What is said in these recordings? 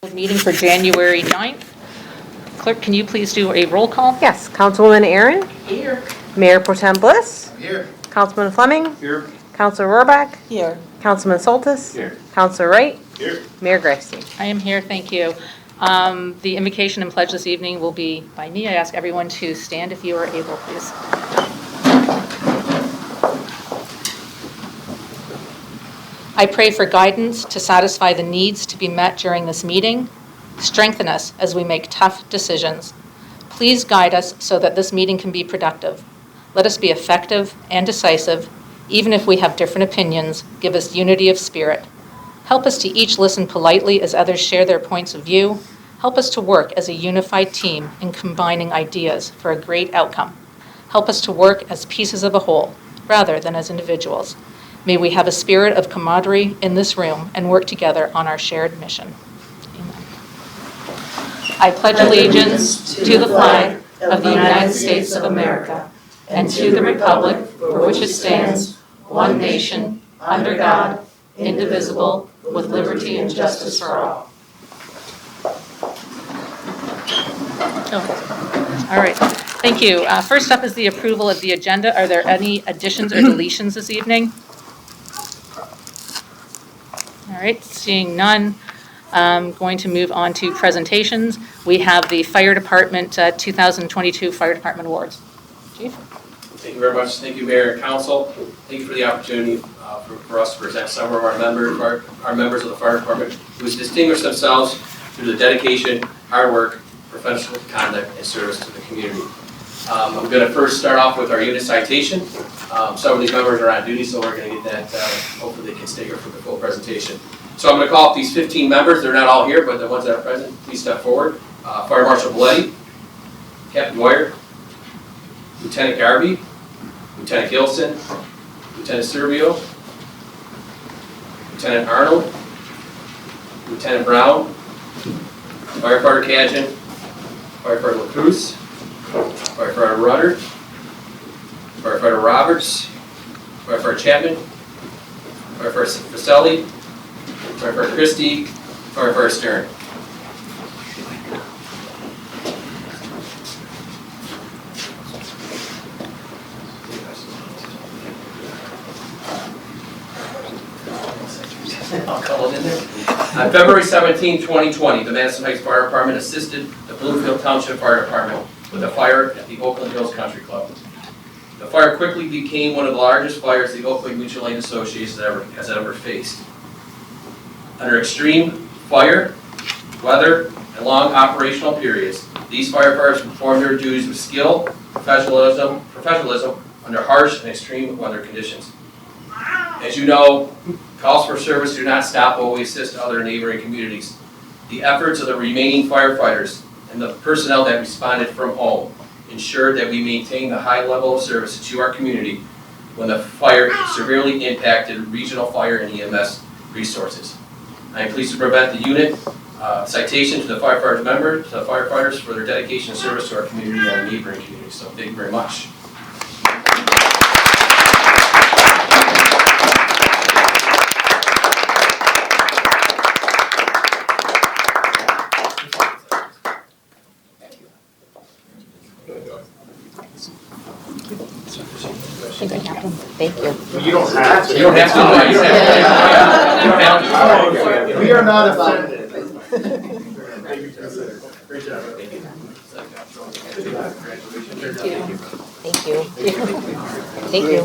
Public meeting for January 9th. Clerk, can you please do a roll call? Yes, Councilwoman Aaron. Here. Mayor Pro Tem Bliss. Here. Councilman Fleming. Here. Councilor Rohrbach. Here. Councilman Soltis. Here. Councilor Wright. Here. Mayor Greifstein. I am here, thank you. The invocation and pledge this evening will be by me. I ask everyone to stand if you are able, please. I pray for guidance to satisfy the needs to be met during this meeting. Strengthen us as we make tough decisions. Please guide us so that this meeting can be productive. Let us be effective and decisive. Even if we have different opinions, give us unity of spirit. Help us to each listen politely as others share their points of view. Help us to work as a unified team in combining ideas for a great outcome. Help us to work as pieces of a whole, rather than as individuals. May we have a spirit of camaraderie in this room and work together on our shared mission. Amen. I pledge allegiance to the flag of the United States of America and to the republic for which it stands, one nation, under God, indivisible, with liberty and justice for all. Oh, all right. Thank you. First up is the approval of the agenda. Are there any additions or deletions this evening? All right, seeing none, I'm going to move on to presentations. We have the Fire Department 2022 Fire Department Awards. Chief? Thank you very much. Thank you, Mayor and Council. Thank you for the opportunity for us to present some of our members of the Fire Department who has distinguished themselves through the dedication, hard work, professional conduct, and service to the community. I'm going to first start off with our unit citation. Some of these members are on duty, so we're going to get that. Hopefully they can stay here for the full presentation. So I'm going to call up these 15 members. They're not all here, but the ones that are present, please step forward. Fire Marshal Belletti, Captain Dwyer, Lieutenant Garvey, Lieutenant Gilson, Lieutenant Serbio, Lieutenant Arnold, Lieutenant Brown, Firefighter Kajan, Firefighter LaCruz, Firefighter Rudder, Firefighter Roberts, Firefighter Chapman, Firefighter Vaselli, Firefighter Christie, Firefighter Stern. I'll call it in there. On February 17, 2020, the Madison Heights Fire Department assisted the Bloomfield Township Fire Department with a fire at the Oakland Hills Country Club. The fire quickly became one of the largest fires the Oakland Mutual Aid Association has ever faced. Under extreme fire, weather, and long operational periods, these firefighters performed their duties with skill, professionalism under harsh and extreme weather conditions. As you know, calls for service do not stop while we assist other neighboring communities. The efforts of the remaining firefighters and the personnel that responded from home ensured that we maintain the high level of service to our community when the fire severely impacted regional fire and EMS resources. I am pleased to present the unit citation to the firefighters for their dedication and service to our community and our neighboring communities. So thank you very much. Thank you. You don't have to. You don't have to. You don't have to. We are not offended. Great job. Thank you.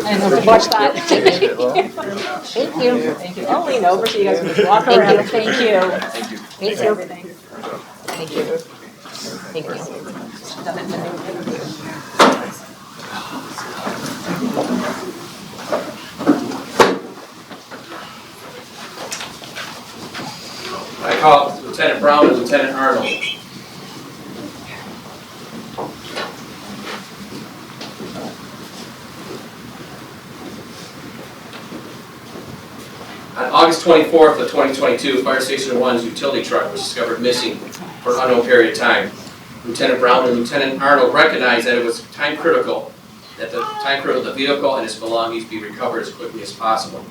I know, watch that. Thank you. Thank you. I'll lean over so you guys can just walk around. Thank you. Me too. Thank you. Thank you. I call Lieutenant Brown and Lieutenant Arnold. On August 24th of 2022, Fire Station 1's utility truck was discovered missing for an unknown period of time. Lieutenant Brown and Lieutenant Arnold recognized that it was time critical the vehicle and its belongings be recovered as quickly as possible.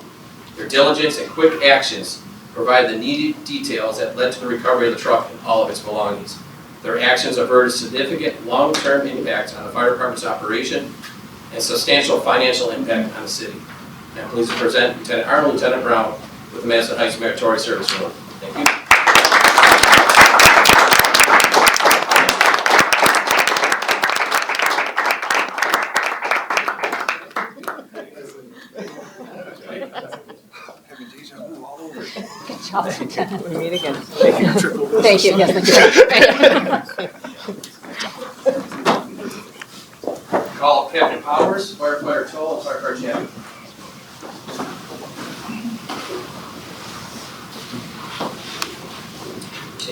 Their diligence and quick actions provided the needed details that led to the recovery of the truck and all of its belongings. Their actions averted significant long-term impact on the fire department's operation and substantial financial impact on the city. And I'm pleased to present Lieutenant Brown with the Madison Heights Meritorious Service Award. Thank you. Good job, Lieutenant. We meet again. Thank you. Yes, thank you. Call Captain Powers, firefighter Toll, and firefighter Chapman.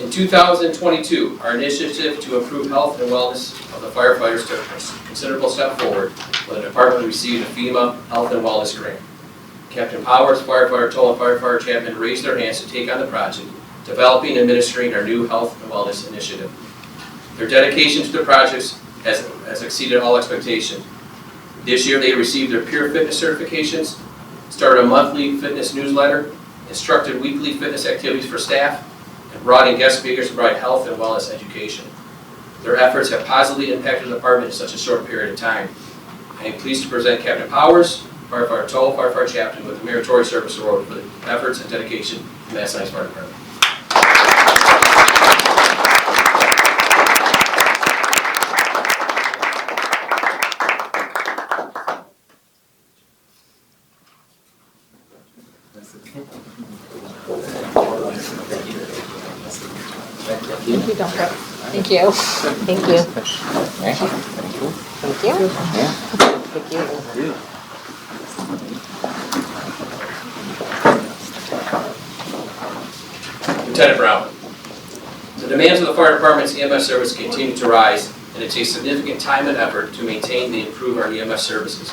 In 2022, our initiative to improve health and wellness of the firefighters took a considerable step forward when the department received a FEMA Health and Wellness Grant. Captain Powers, firefighter Toll, and firefighter Chapman raised their hands to take on the project, developing and administering our new health and wellness initiative. Their dedication to the projects has exceeded all expectation. This year, they received their peer fitness certifications, started a monthly fitness newsletter, instructed weekly fitness activities for staff, and brought in guest speakers to provide health and wellness education. Their efforts have positively impacted the department in such a short period of time. I am pleased to present Captain Powers, firefighter Toll, firefighter Chapman with the Meritorious Service Award for the efforts and dedication to the Madison Heights Fire Department. Thank you, Doctor. Thank you. Thank you. Thank you. Thank you. Thank you. Lieutenant Brown. The demands of the fire department's EMS service continue to rise, and it takes significant time and effort to maintain and improve our EMS services.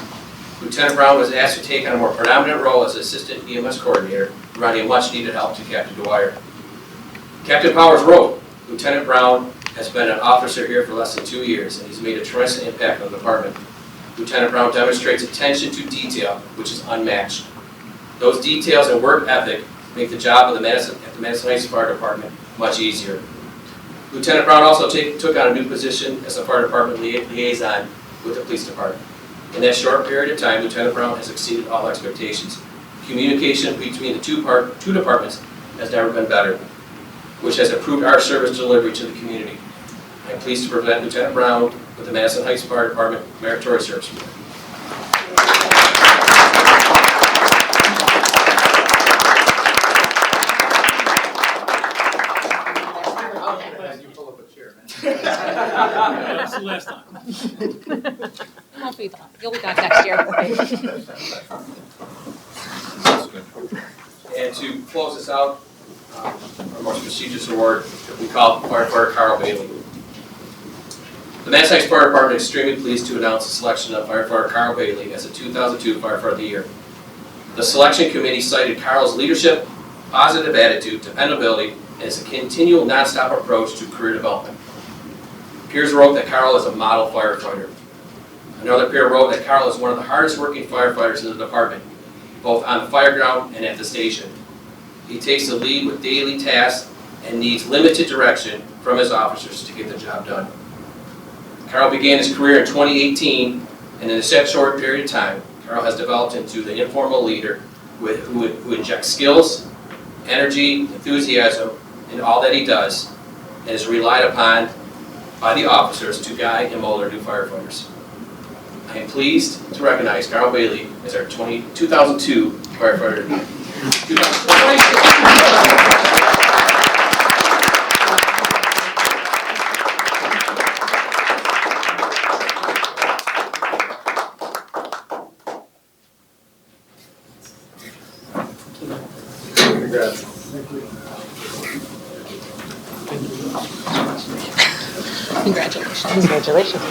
Lieutenant Brown was asked to take on a more predominant role as Assistant EMS Coordinator, providing much needed help to Captain Dwyer. Captain Powers wrote, Lieutenant Brown has been an officer here for less than 2 years, and he's made a tremendous impact on the department. Lieutenant Brown demonstrates attention to detail, which is unmatched. Those details and work ethic make the job of the Madison Heights Fire Department much easier. Lieutenant Brown also took on a new position as a fire department liaison with the police department. In that short period of time, Lieutenant Brown has exceeded all expectations. Communication between the two departments has never been better, which has improved our service delivery to the community. I am pleased to present Lieutenant Brown with the Madison Heights Fire Department Meritorious Service Award. That's the last time. Won't be done. You'll be done next year. And to close this out, our most prestigious award, we call firefighter Carl Bailey. The Madison Heights Fire Department is extremely pleased to announce the selection of firefighter Carl Bailey as the 2002 Firefighter of the Year. The selection committee cited Carl's leadership, positive attitude, dependability, and his continual nonstop approach to career development. Peers wrote that Carl is a model firefighter. Another peer wrote that Carl is one of the hardest working firefighters in the department, both on the fire ground and at the station. He takes the lead with daily tasks and needs limited direction from his officers to get the job done. Carl began his career in 2018, and in a set short period of time, Carl has developed into the informal leader who injects skills, energy, enthusiasm in all that he does, and is relied upon by the officers to guide and mold our new firefighters. I am pleased to recognize Carl Bailey as our 2002 Firefighter. Congrats. Congratulations. Congratulations.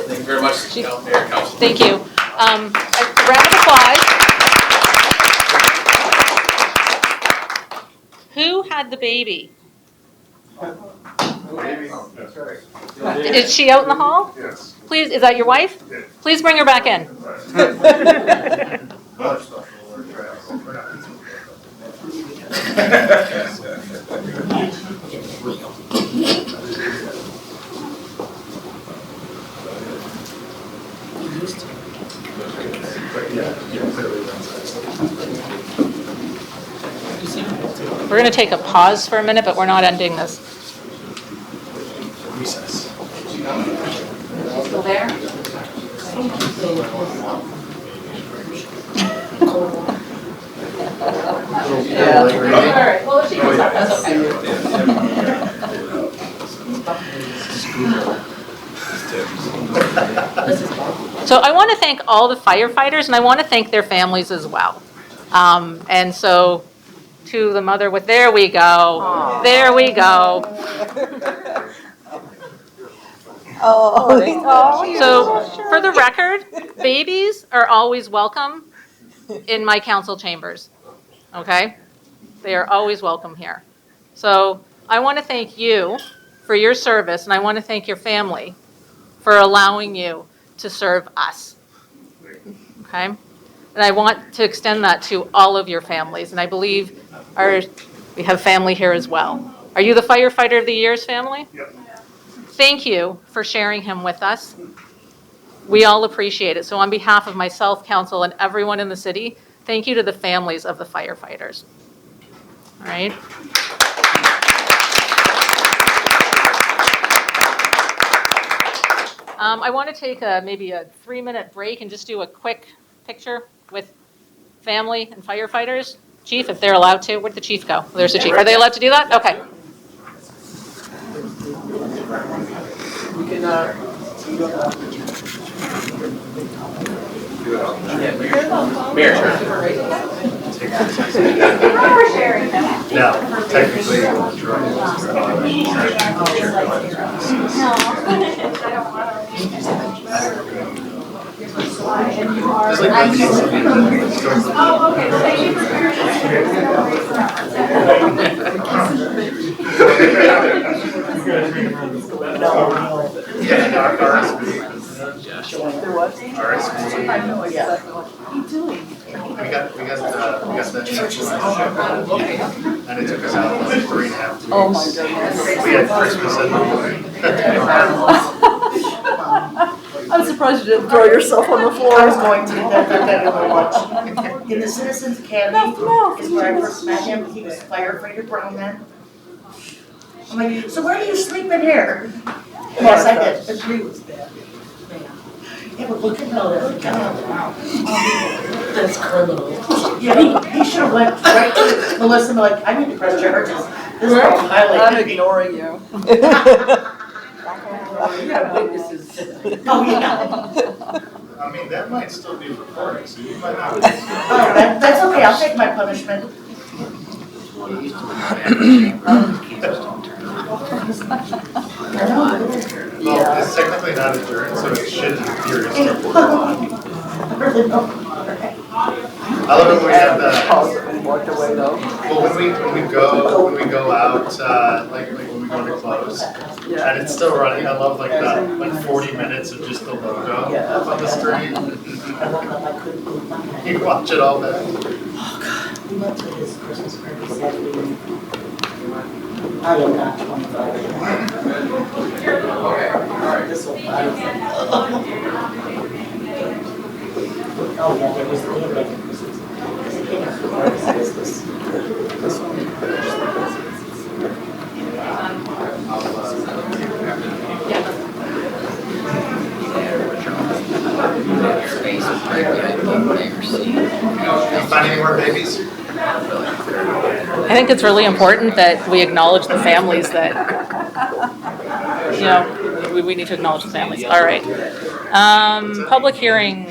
Thank you very much, Mayor, Council. Thank you. A round of applause. Who had the baby? Maybe. That's right. Is she out in the hall? Yes. Please, is that your wife? Please bring her back in. We're going to take a pause for a minute, but we're not ending this. Recess. Still there? Yeah. All right, well, if she comes up, that's okay. So I want to thank all the firefighters, and I want to thank their families as well. And so to the mother with, there we go, there we go. So for the record, babies are always welcome in my council chambers, okay? They are always welcome here. So I want to thank you for your service, and I want to thank your family for allowing you to serve us, okay? And I want to extend that to all of your families, and I believe we have family here as well. Are you the Firefighter of the Year's family? Yep. Thank you for sharing him with us. We all appreciate it. So on behalf of myself, council, and everyone in the city, thank you to the families of the firefighters. All right? I want to take maybe a 3-minute break and just do a quick picture with family and firefighters. Chief, if they're allowed to. Where'd the chief go? There's the chief. Are they allowed to do that? Okay. We can, Mayor, Now, technically, it's like we got the and it took us out like 3.5 weeks. oh my goodness. We had Christmas I'm surprised you didn't throw yourself on the floor. I was going to, that very much. In the Citizens Academy is where I first met him. He was a firefighter, brown man. I'm like, so where do you sleep in here? Yes, I did. The tree was bad. Yeah, but look at that. That's criminal. Yeah, he should have went right to Melissa and be like, I need to press charges. This is I'm highlighted. ignoring you. You have witnesses. Oh, yeah. I mean, that might still be recording, so you might not. Oh, that's okay. I'll take my punishment. Well, it's technically not adjourned, so it should in theory still work. I love it when we have the, Possibly walked away though. well, when we go out, like when we go to close, Yeah. and it's still running, I love like the 40 minutes of just the logo up on the screen. You watch it all back. We went to his Christmas party Saturday. I am not 25. This one, oh, yeah, there was the Christmas. Because it came out the business. This one. You find any more babies? I think it's really important that we acknowledge the families that, we need to acknowledge the families. All right. Public hearing,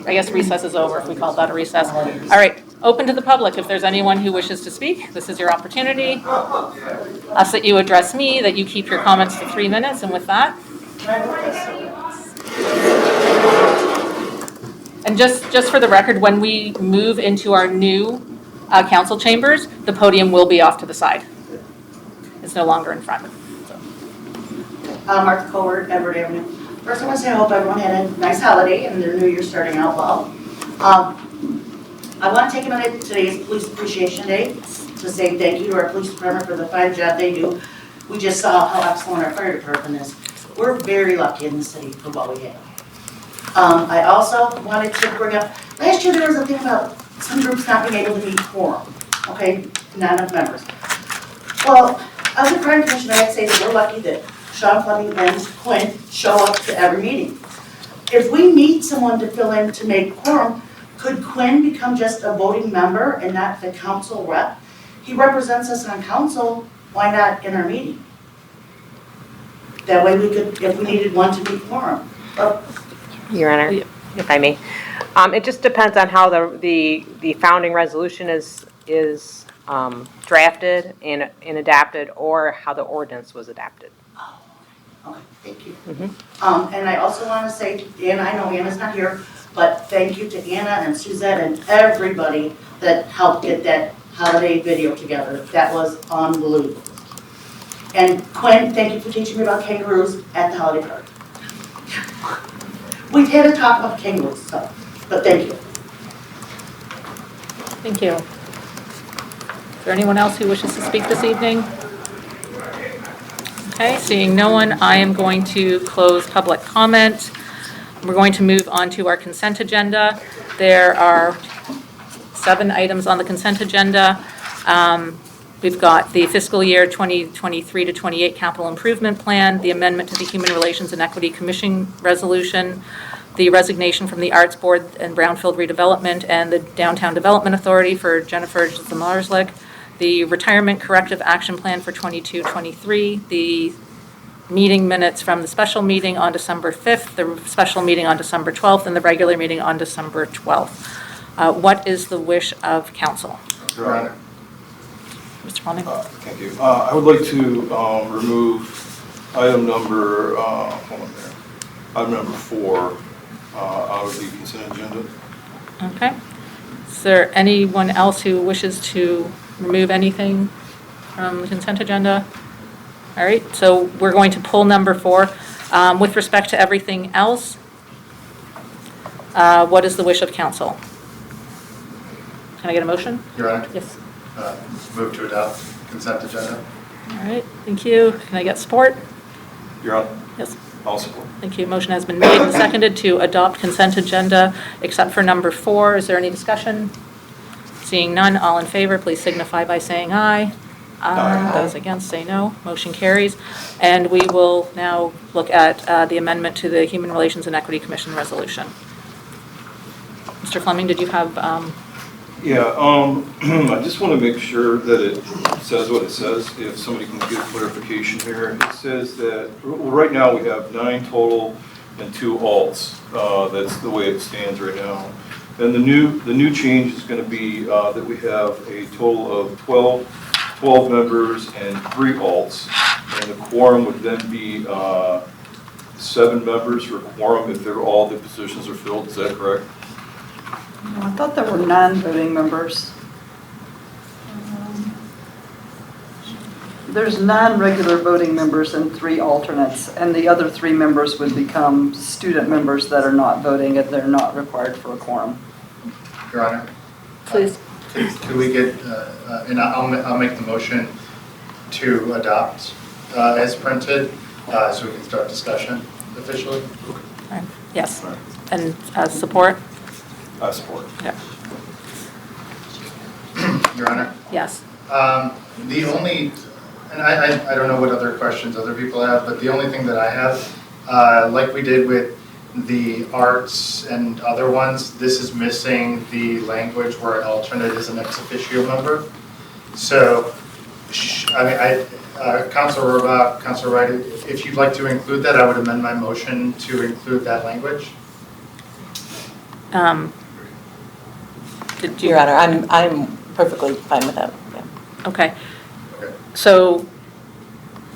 I guess recess is over if we call that a recess. All right, open to the public. If there's anyone who wishes to speak, this is your opportunity. Ask that you address me, that you keep your comments to 3 minutes, and with that. And just for the record, when we move into our new council chambers, the podium will be off to the side. It's no longer in front. So. Martha Covert, Edward Avenue. First, I want to say I hope everyone had a nice holiday and their new year starting out well. I want to take a minute, today is Police Appreciation Day, to say thank you to our police department for the fine job they do. We just saw how excellent our fire department is. We're very lucky in the city for what we have. I also wanted to bring up, last year there was a thing about some groups not being able to meet quorum, okay, not enough members. Well, as a crime commissioner, I'd say that we're lucky that Sean Fleming and Quinn show up to every meeting. If we need someone to fill in to make quorum, could Quinn become just a voting member and not the council rep? He represents us on council, why not in our meeting? That way we could, if we needed one to be quorum. Your Honor, if I may. It just depends on how the founding resolution is drafted and adapted, or how the ordinance was adapted. Okay, thank you. Mhm. And I also want to say to Anna, I know Anna's not here, but thank you to Anna and Suzette and everybody that helped get that holiday video together. That was unbelievable. And Quinn, thank you for teaching me about kangaroos at the holiday party. We've had a talk about kangaroos, so, but thank you. Thank you. Is there anyone else who wishes to speak this evening? Okay, seeing no one, I am going to close public comment. We're going to move on to our consent agenda. There are 7 items on the consent agenda. We've got the fiscal year 2023 to 28 capital improvement plan, the amendment to the Human Relations and Equity Commission resolution, the resignation from the Arts Board and Brownfield Redevelopment and the Downtown Development Authority for Jennifer Zamarslik, the retirement corrective action plan for 22-23, the meeting minutes from the special meeting on December 5th, the special meeting on December 12th, and the regular meeting on December 12th. What is the wish of council? Your Honor. Mr. Fleming? Thank you. I would like to remove item number, hold on there, item number 4 out of the consent agenda. Okay. Is there anyone else who wishes to remove anything from the consent agenda? All right, so we're going to pull number 4. With respect to everything else, what is the wish of council? Can I get a motion? Your Honor, Yes. move to adopt consent agenda. All right, thank you. Can I get support? Your Honor. Yes. I'll support. Thank you. Motion has been made and seconded to adopt consent agenda except for number 4. Is there any discussion? Seeing none, all in favor, please signify by saying aye. Aye. Those against say no. Motion carries. And we will now look at the amendment to the Human Relations and Equity Commission resolution. Mr. Fleming, did you have, Yeah, I just want to make sure that it says what it says, if somebody can get clarification here. It says that, well, right now we have 9 total and 2 alts. That's the way it stands right now. And the new change is going to be that we have a total of 12 members and 3 alts. And the quorum would then be 7 members for quorum if all the positions are filled. Is that correct? I thought there were non-voting members. There's non-regular voting members and 3 alternates, and the other 3 members would become student members that are not voting and they're not required for a quorum. Your Honor. please? Could we get, and I'll make the motion to adopt as printed, so we can start discussion officially. Yes. And support? I support. Yeah. Your Honor. Yes. The only, and I don't know what other questions other people have, but the only thing that I have, like we did with the arts and other ones, this is missing the language where alternate is an ex officio member. So, Councilor Rohrbach, Councilor Wright, if you'd like to include that, I would amend my motion to include that language. Did you? Your Honor, I'm perfectly fine with that. Yeah. Okay. Okay. So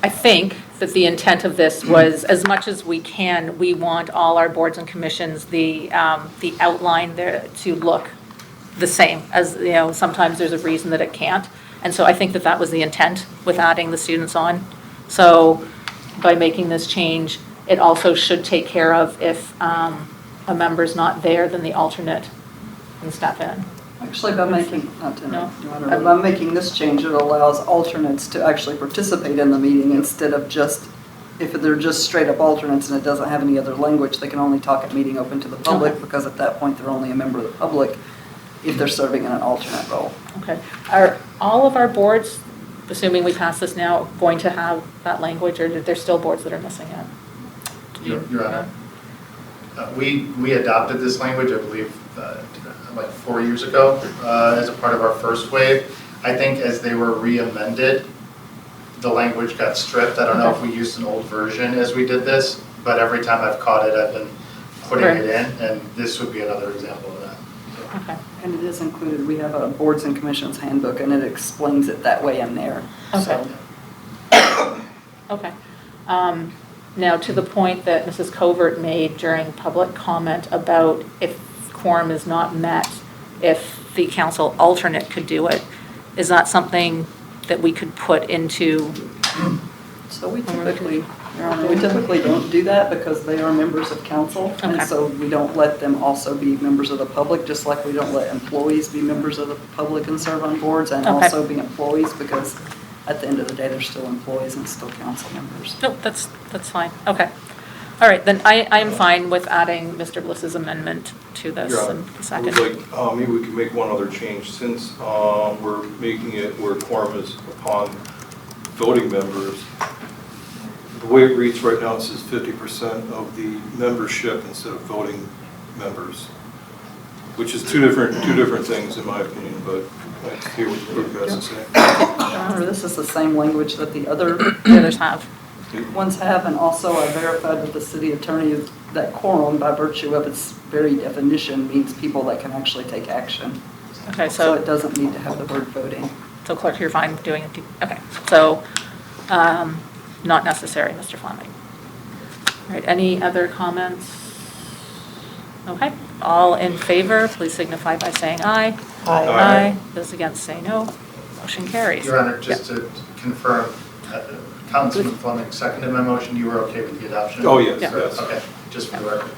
I think that the intent of this was, as much as we can, we want all our boards and commissions, the outline there to look the same. As, you know, sometimes there's a reason that it can't. And so I think that that was the intent with adding the students on. So by making this change, it also should take care of if a member's not there, then the alternate can step in. Actually, by making, not to No. interrupt, Your Honor, but by making this change, it allows alternates to actually participate in the meeting instead of just, if they're just straight up alternates and it doesn't have any other language, they can only talk at meeting open to the public, Okay. because at that point, they're only a member of the public if they're serving in an alternate role. Okay. Are all of our boards, assuming we pass this now, going to have that language, or are there still boards that are missing it? Your Honor, we adopted this language, I believe, like 4 years ago, as a part of our first wave. I think as they were re-amended, the language got stripped. I don't know if we used an old version as we did this, but every time I've caught it, I've been putting it in, and this would be another example of that. Okay. And it is included, we have a boards and commissions handbook, and it explains it that way in there. Okay. So, Okay. Now, to the point that Mrs. Covert made during public comment about if quorum is not met, if the council alternate could do it, is that something that we could put into? So we typically, Your Honor, we typically don't do that because they are members of council. And Okay. so we don't let them also be members of the public, just like we don't let employees be members of the public and serve on boards, and Okay. also be employees, because at the end of the day, they're still employees and still council members. Nope, that's fine. Okay. All right, then I am fine with adding Mr. Bliss's amendment to this Your in Honor, a I second. would like, maybe we can make one other change, since we're making it where quorum is upon voting members. The way it reads right now, it says 50% of the membership instead of voting members, which is two different things in my opinion, but I hear what you guys are saying. Your Honor, this is the same language that the other The others have. ones have, and also I verified with the city attorney that quorum, by virtue of its very definition, means people that can actually take action. Okay, So it so doesn't need to have the word voting. clerk, you're fine doing it? Okay, so not necessary, Mr. Fleming. All right, any other comments? Okay, all in favor, please signify by saying aye. Aye. Aye. Those against say no. Motion carries. Your Honor, just to confirm, Councilman Fleming seconded my motion. You were okay with the adoption? Oh, yes, Yeah. yes. Okay, just for the record.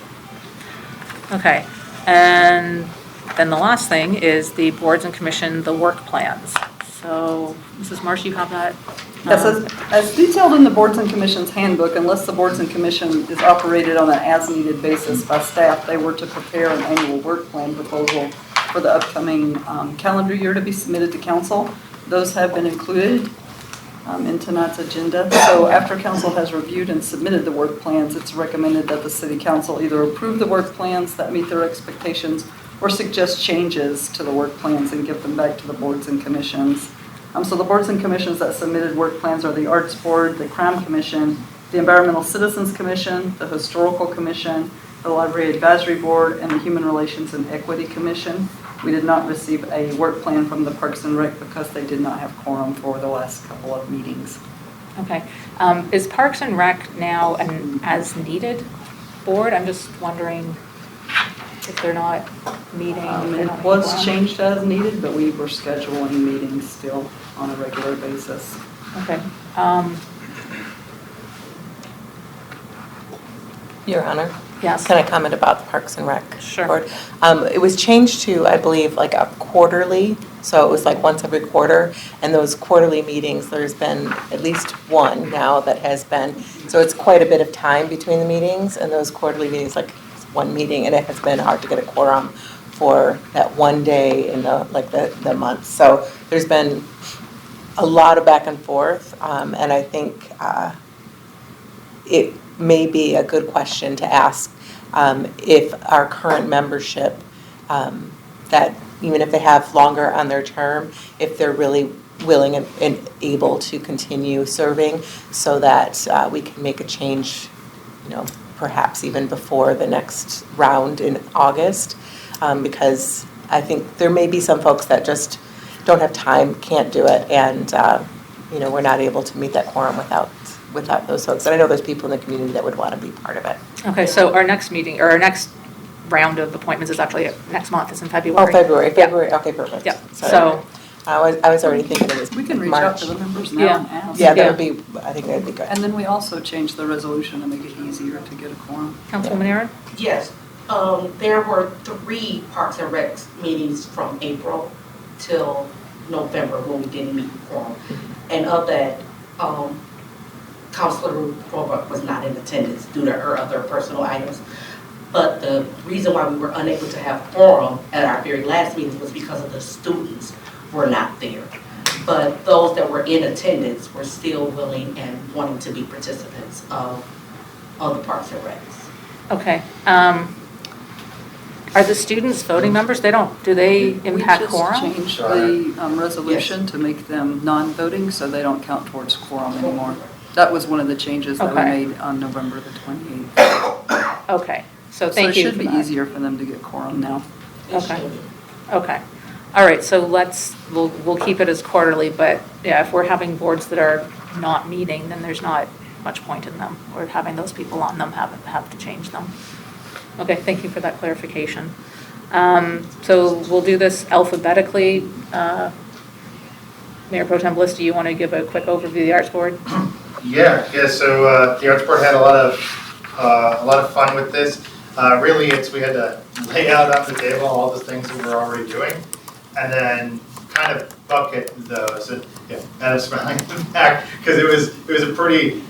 Okay, and then the last thing is the boards and commission, the work plans. So, Mrs. Marsh, you have that? Yes, as detailed in the Boards and Commissions handbook, unless the Boards and Commission is operated on an as-needed basis by staff, they were to prepare an annual work plan proposal for the upcoming calendar year to be submitted to council. Those have been included in tonight's agenda. So after council has reviewed and submitted the work plans, it's recommended that the city council either approve the work plans that meet their expectations or suggest changes to the work plans and give them back to the boards and commissions. So the boards and commissions that submitted work plans are the Arts Board, the Crime Commission, the Environmental Citizens Commission, the Historical Commission, the Library Advisory Board, and the Human Relations and Equity Commission. We did not receive a work plan from the Parks and Rec because they did not have quorum for the last couple of meetings. Okay. Is Parks and Rec now an as-needed board? I'm just wondering if they're not meeting. if they're It not was quorum. changed as needed, but we were scheduling meetings still on a regular basis. Okay. Your Honor, Yes. can I comment about the Parks and Rec? Sure. Board? It was changed to, I believe, like a quarterly, so it was like once every quarter. And those quarterly meetings, there's been at least one now that has been, so it's quite a bit of time between the meetings. And those quarterly meetings, like one meeting, and it has been hard to get a quorum for that one day in the month. So there's been a lot of back and forth, and I think it may be a good question to ask if our current membership, that even if they have longer on their term, if they're really willing and able to continue serving, so that we can make a change, perhaps even before the next round in August, because I think there may be some folks that just don't have time, can't do it, and we're not able to meet that quorum without those folks. And I know there's people in the community that would want to be part of it. Okay, so our next meeting, or our next round of appointments is actually next month, it's in February. Oh, February, Yeah. okay, perfect. Yeah, Sorry. so I was already thinking it was We can reach out March. to the members Yeah. now and ask. Yeah, that would be, I think that'd be good. And then we also changed the resolution to make it easier to get a quorum. Councilwoman Aaron? Yes, there were 3 Parks and Recs meetings from April till November when we didn't meet quorum. And of that, Councilor Roebuck was not in attendance due to her other personal items. But the reason why we were unable to have quorum at our very last meeting was because of the students were not there. But those that were in attendance were still willing and wanting to be participants of the Parks and Recs. Okay. Are the students voting members? Do they impact quorum? We just changed the resolution to make them non-voting, so they don't count towards quorum anymore. That was one of the changes that we Okay. made on November the 28th. Okay, so thank you for So it should be that. easier for them to get quorum now. Okay. Okay. All right, so we'll keep it as quarterly, but yeah, if we're having boards that are not meeting, then there's not much point in them. Or having those people on them have to change them. Okay, thank you for that clarification. So we'll do this alphabetically. Mayor Pro Tem Bliss, do you want to give a quick overview of the Arts Board? Yeah, so the Arts Board had a lot of fun with this. Really, we had to lay out on the table all the things that we're already doing, and then kind of bucket those. And yeah, Adam's smiling in the back because it was a pretty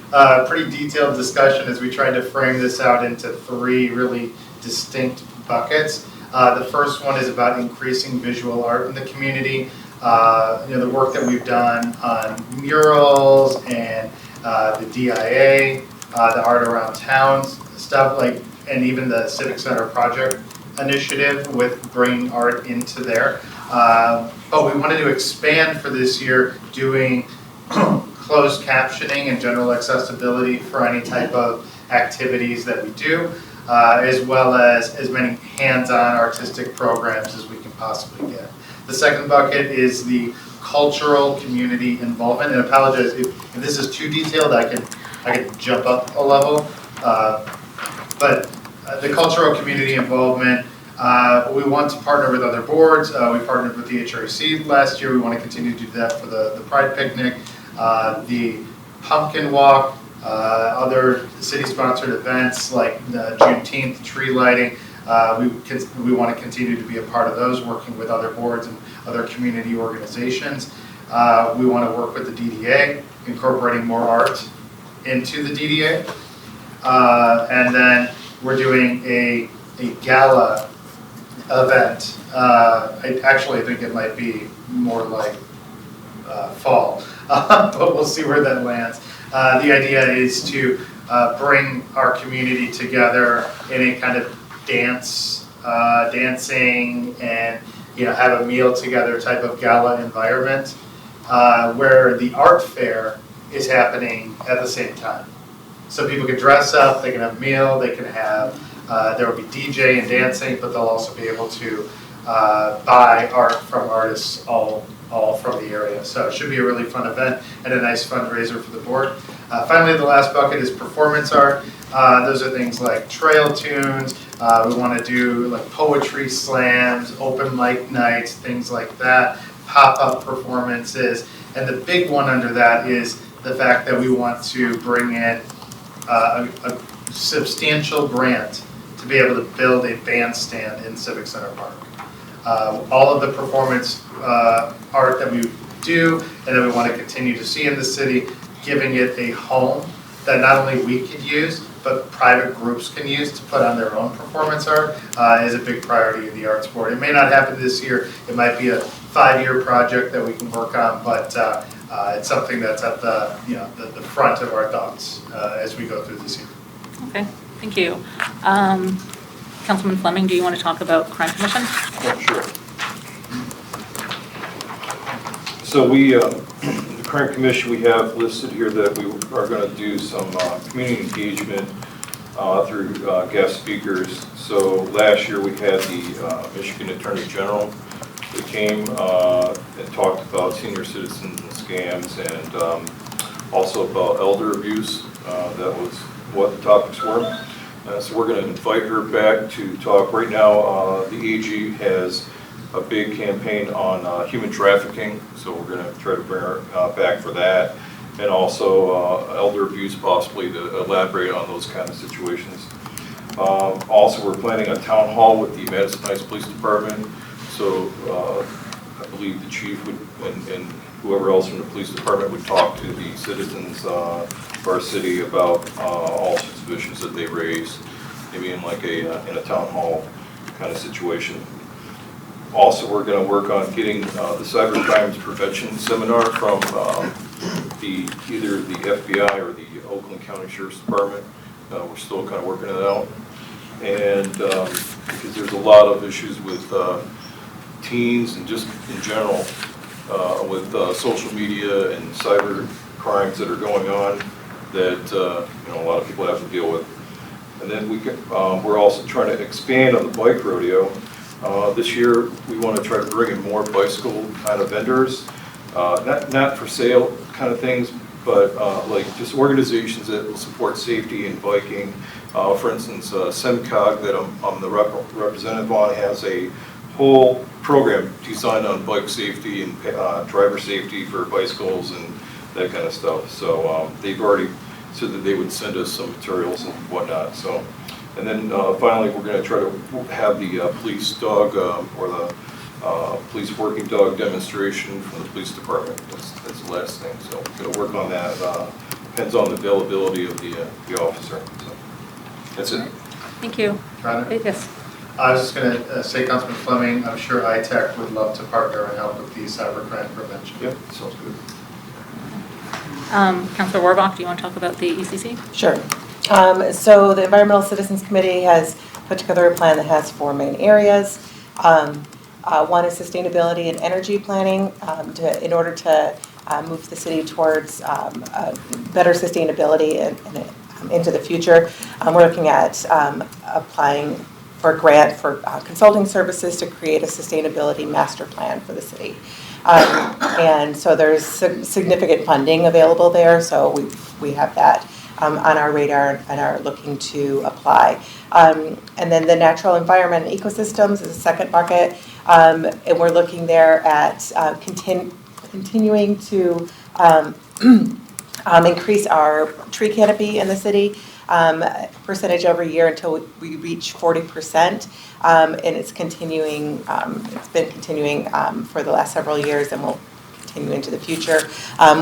detailed discussion as we tried to frame this out into 3 really distinct buckets. The first one is about increasing visual art in the community. The work that we've done on murals and the DIA, the art around town stuff, and even the Civic Center project initiative with bringing art into there. But we wanted to expand for this year doing closed captioning and general accessibility for any type of activities that we do, as well as many hands-on artistic programs as we can possibly get. The second bucket is the cultural community involvement, and I apologize if this is too detailed. I can jump up a level, but the cultural community involvement. We want to partner with other boards. We partnered with the HRC last year. We want to continue to do that for the Pride Picnic, the Pumpkin Walk, other city-sponsored events like the Juneteenth tree lighting. We want to continue to be a part of those, working with other boards and other community organizations. We want to work with the DDA, incorporating more art into the DDA. And then we're doing a gala event. I think it might be more like fall, but we'll see where that lands. The idea is to bring our community together in a kind of dancing and have a meal together type of gala environment, where the art fair is happening at the same time. So people can dress up, they can have a meal, they can have, there will be DJ and dancing, but they'll also be able to buy art from artists all from the area. So it should be a really fun event and a nice fundraiser for the board. Finally, the last bucket is performance art. Those are things like trail tunes. We want to do like poetry slams, open mic nights, things like that, pop-up performances. And the big one under that is the fact that we want to bring in a substantial grant to be able to build a bandstand in Civic Center Park. All of the performance art that we do and that we want to continue to see in the city, giving it a home that not only we could use, but private groups can use to put on their own performance art is a big priority of the Arts Board. It may not happen this year. It might be a 5-year project that we can work on, but it's something that's at the front of our thoughts as we go through this year. Okay, thank you. Councilman Fleming, do you want to talk about Crime Commission? Yeah, sure. So the current commission, we have listed here that we are going to do some community engagement through guest speakers. So last year we had the Michigan Attorney General who came and talked about senior citizens and scams, and also about elder abuse. That was what the topics were. So we're going to invite her back to talk. Right now, the AG has a big campaign on human trafficking, so we're going to try to bring her back for that. And also elder abuse possibly, to elaborate on those kind of situations. Also, we're planning a town hall with the Madison Heights Police Department. So I believe the chief would, and whoever else from the police department would talk to the citizens of our city about all sorts of issues that they raise, maybe in like in a town hall kind of situation. Also, we're going to work on getting the cyber crimes prevention seminar from either the FBI or the Oakland County Sheriff's Department. We're still kind of working it out. And because there's a lot of issues with teens and just in general with social media and cyber crimes that are going on that a lot of people have to deal with. And then we're also trying to expand on the bike rodeo. This year, we want to try to bring in more bicycle kind of vendors, not for sale kind of things, but like just organizations that will support safety and biking. For instance, SEMCOG that I'm the representative on has a whole program designed on bike safety and driver safety for bicycles and that kind of stuff. So they've already said that they would send us some materials and whatnot. So, and then finally, we're going to try to have the police dog or the police working dog demonstration from the police department. That's the last thing. So we're going to work on that. Depends on the availability of the officer. So that's it. Thank you. Rhonda? Yes. I was just going to say, Councilman Fleming, I'm sure ITech would love to partner and help with the cybercrime prevention. Yep, sounds good. Councilor Warbach, do you want to talk about the ECC? Sure. So the Environmental Citizens Committee has put together a plan that has 4 main areas. One is sustainability and energy planning in order to move the city towards better sustainability and into the future. We're looking at applying for a grant for consulting services to create a sustainability master plan for the city. And so there's significant funding available there, so we have that on our radar and are looking to apply. And then the natural environment and ecosystems is the second bucket, and we're looking there at continuing to increase our tree canopy in the city. Percentage every year until we reach 40%, and it's continuing. It's been continuing for the last several years, and will continue into the future.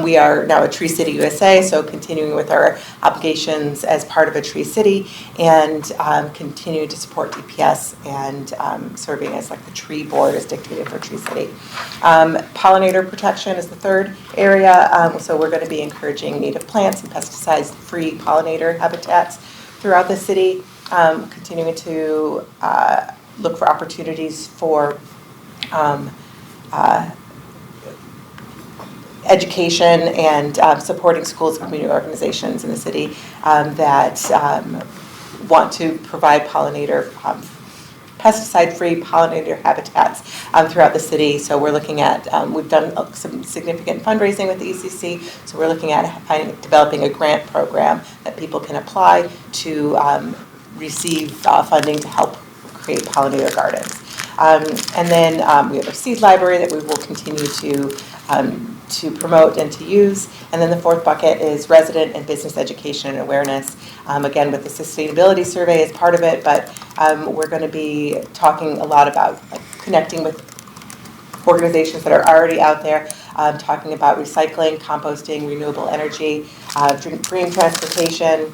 We are now a Tree City USA, so continuing with our obligations as part of a Tree City, and continue to support DPS and serving as like the tree board as dictated for Tree City. Pollinator protection is the third area, so we're going to be encouraging native plants and pesticide-free pollinator habitats throughout the city, continuing to look for opportunities for education and supporting schools and community organizations in the city that want to provide pesticide-free pollinator habitats throughout the city. So we're looking at, we've done some significant fundraising with the ECC, so we're looking at developing a grant program that people can apply to receive funding to help create pollinator gardens. And then we have a seed library that we will continue to promote and to use. And then the fourth bucket is resident and business education and awareness. Again, with the sustainability survey as part of it, but we're going to be talking a lot about connecting with organizations that are already out there, talking about recycling, composting, renewable energy, green transportation,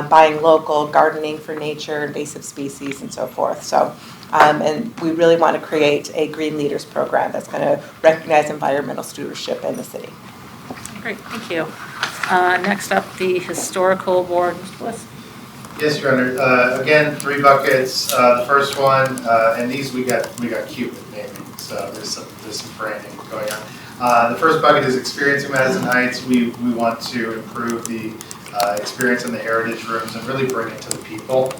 buying local, gardening for nature, invasive species, and so forth. So, and we really want to create a Green Leaders program that's going to recognize environmental stewardship in the city. Great, thank you. Next up, the Historical Board. Mr. Bliss. Yes, Your Honor. Again, 3 buckets. The first one, and these we got cute with naming, so there's some branding going on. The first bucket is experiencing Madison Heights. We want to improve the experience in the heritage rooms and really bring it to the people.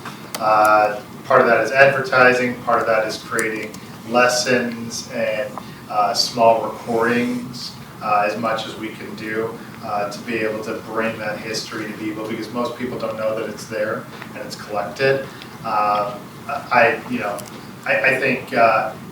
Part of that is advertising. Part of that is creating lessons and small recordings as much as we can do to be able to bring that history to people, because most people don't know that it's there and it's collected. I think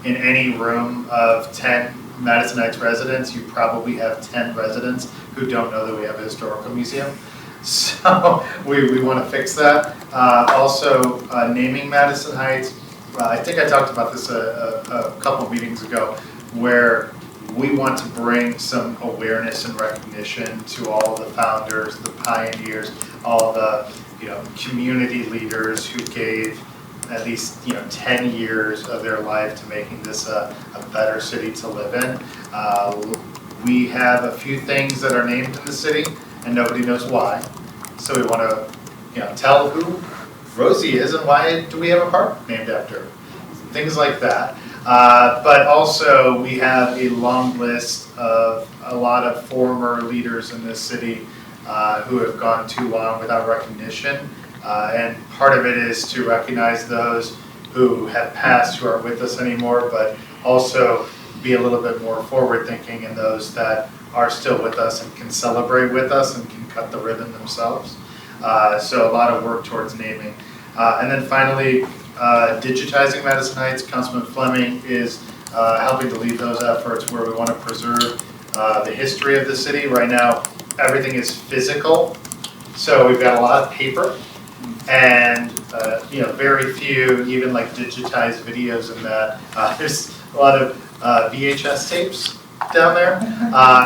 in any room of 10 Madison Heights residents, you probably have 10 residents who don't know that we have a historical museum. So we want to fix that. Also, naming Madison Heights, I think I talked about this a couple meetings ago, where we want to bring some awareness and recognition to all the founders, the pioneers, all the community leaders who gave at least 10 years of their life to making this a better city to live in. We have a few things that are named in the city and nobody knows why. So we want to tell who Rosie is and why do we have a park named after her. Things like that. But also we have a long list of a lot of former leaders in this city who have gone too long without recognition. And part of it is to recognize those who have passed, who aren't with us anymore, but also be a little bit more forward thinking in those that are still with us and can celebrate with us and can cut the ribbon themselves. So a lot of work towards naming. And then finally, digitizing Madison Heights. Councilman Fleming is helping to lead those efforts where we want to preserve the history of the city. Right now, everything is physical. So we've got a lot of paper and very few even like digitized videos in that. There's a lot of VHS tapes down there.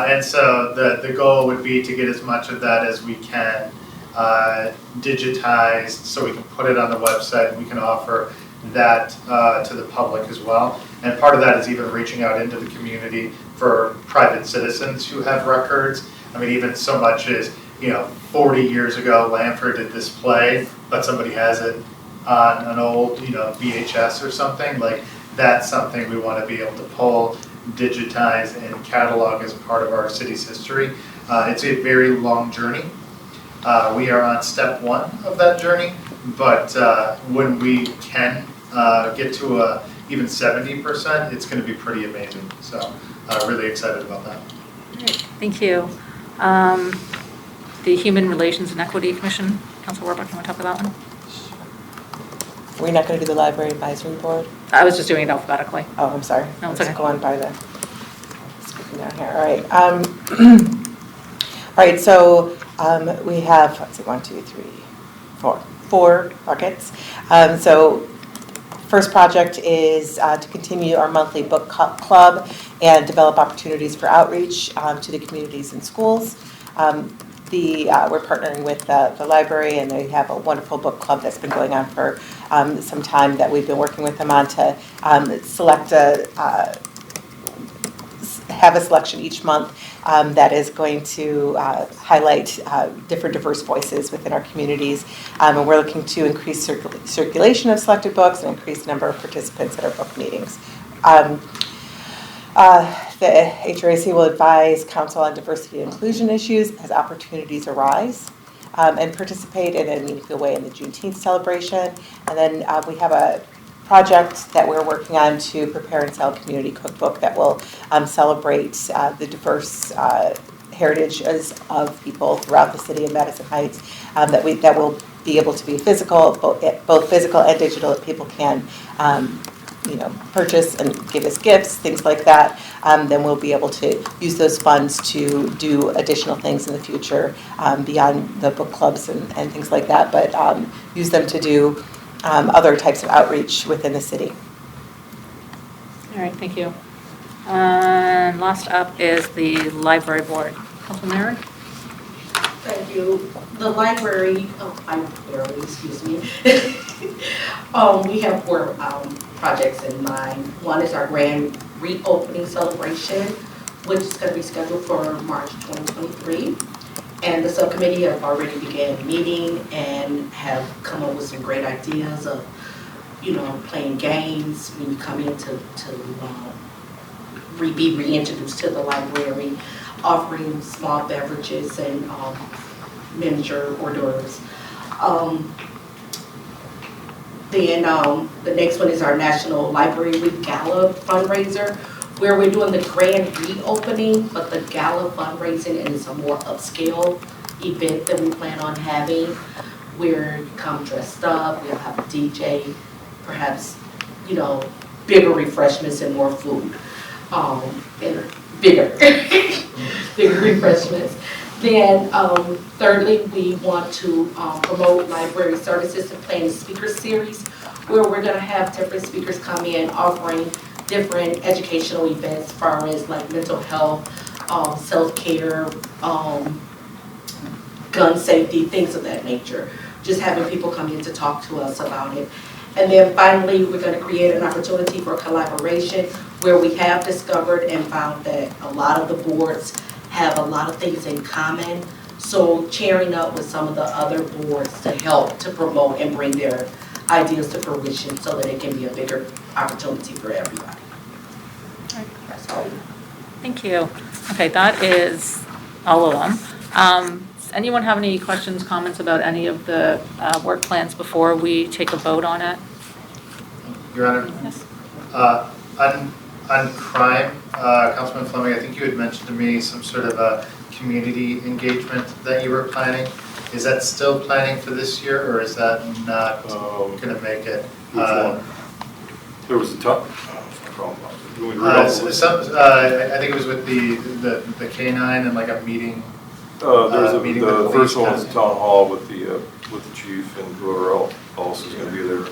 And so the goal would be to get as much of that as we can digitized so we can put it on the website and we can offer that to the public as well. And part of that is even reaching out into the community for private citizens who have records. I mean, even so much as 40 years ago, Lamford did this play, but somebody has it on an old, VHS or something. Like, that's something we want to be able to pull, digitize, and catalog as part of our city's history. It's a very long journey. We are on step 1 of that journey, but when we can get to even 70%, it's going to be pretty amazing. So really excited about that. Great, thank you. The Human Relations and Equity Commission, Council Warbuck, you want to talk about that one? We're not going to do the Library Advisory Board? I was just doing it alphabetically. Oh, I'm sorry. No, it's Let's okay. go on by the, skipping down here, all right. All right, so we have, let's see, 1, 2, 3, 4 buckets. So first project is to continue our monthly book club and develop opportunities for outreach to the communities and schools. We're partnering with the library, and they have a wonderful book club that's been going on for some time that we've been working with them on to select have a selection each month that is going to highlight different diverse voices within our communities. And we're looking to increase circulation of selected books and increase the number of participants at our book meetings. The HRAC will advise council on diversity and inclusion issues as opportunities arise, and participate in a meaningful way in the Juneteenth celebration. And then we have a project that we're working on to prepare and sell a community cookbook that will celebrate the diverse heritages of people throughout the city of Madison Heights, that will be able to be physical, both physical and digital, that people can purchase and give us gifts, things like that. Then we'll be able to use those funds to do additional things in the future beyond the book clubs and things like that, but use them to do other types of outreach within the city. All right, thank you. And last up is the library board. Councilman Merrick? Thank you. The library, excuse me. We have 4 projects in mind. One is our grand reopening celebration, which is going to be scheduled for March 2023. And the subcommittee have already began meeting and have come up with some great ideas of, playing games when you come in to be reintroduced to the library, offering small beverages and miniature hors d'oeuvres. Then the next one is our National Library Week Gala fundraiser, where we're doing the grand reopening, but the gala fundraising, and it's a more upscale event that we plan on having, where you come dressed up, we'll have a DJ, perhaps bigger refreshments and more food, and bigger, bigger refreshments. Then thirdly, we want to promote library services and plan a speaker series where we're going to have different speakers come in offering different educational events as far as like mental health, self-care, gun safety, things of that nature. Just having people come in to talk to us about it. And then finally, we're going to create an opportunity for collaboration where we have discovered and found that a lot of the boards have a lot of things in common. So chairing up with some of the other boards to help to promote and bring their ideas to fruition so that it can be a bigger opportunity for everybody. That's all. Thank you. Okay, that is all of them. Does anyone have any questions, comments about any of the work plans before we take a vote on it? Your Honor? Yes. On crime, Councilman Fleming, I think you had mentioned to me some sort of a community engagement that you were planning. Is that still planning for this year, or is that not going to make it? There was a tough problem. I think it was with the K-9 and like a meeting. Meeting with the first one was police. town hall with the chief and whoever else is going to be there.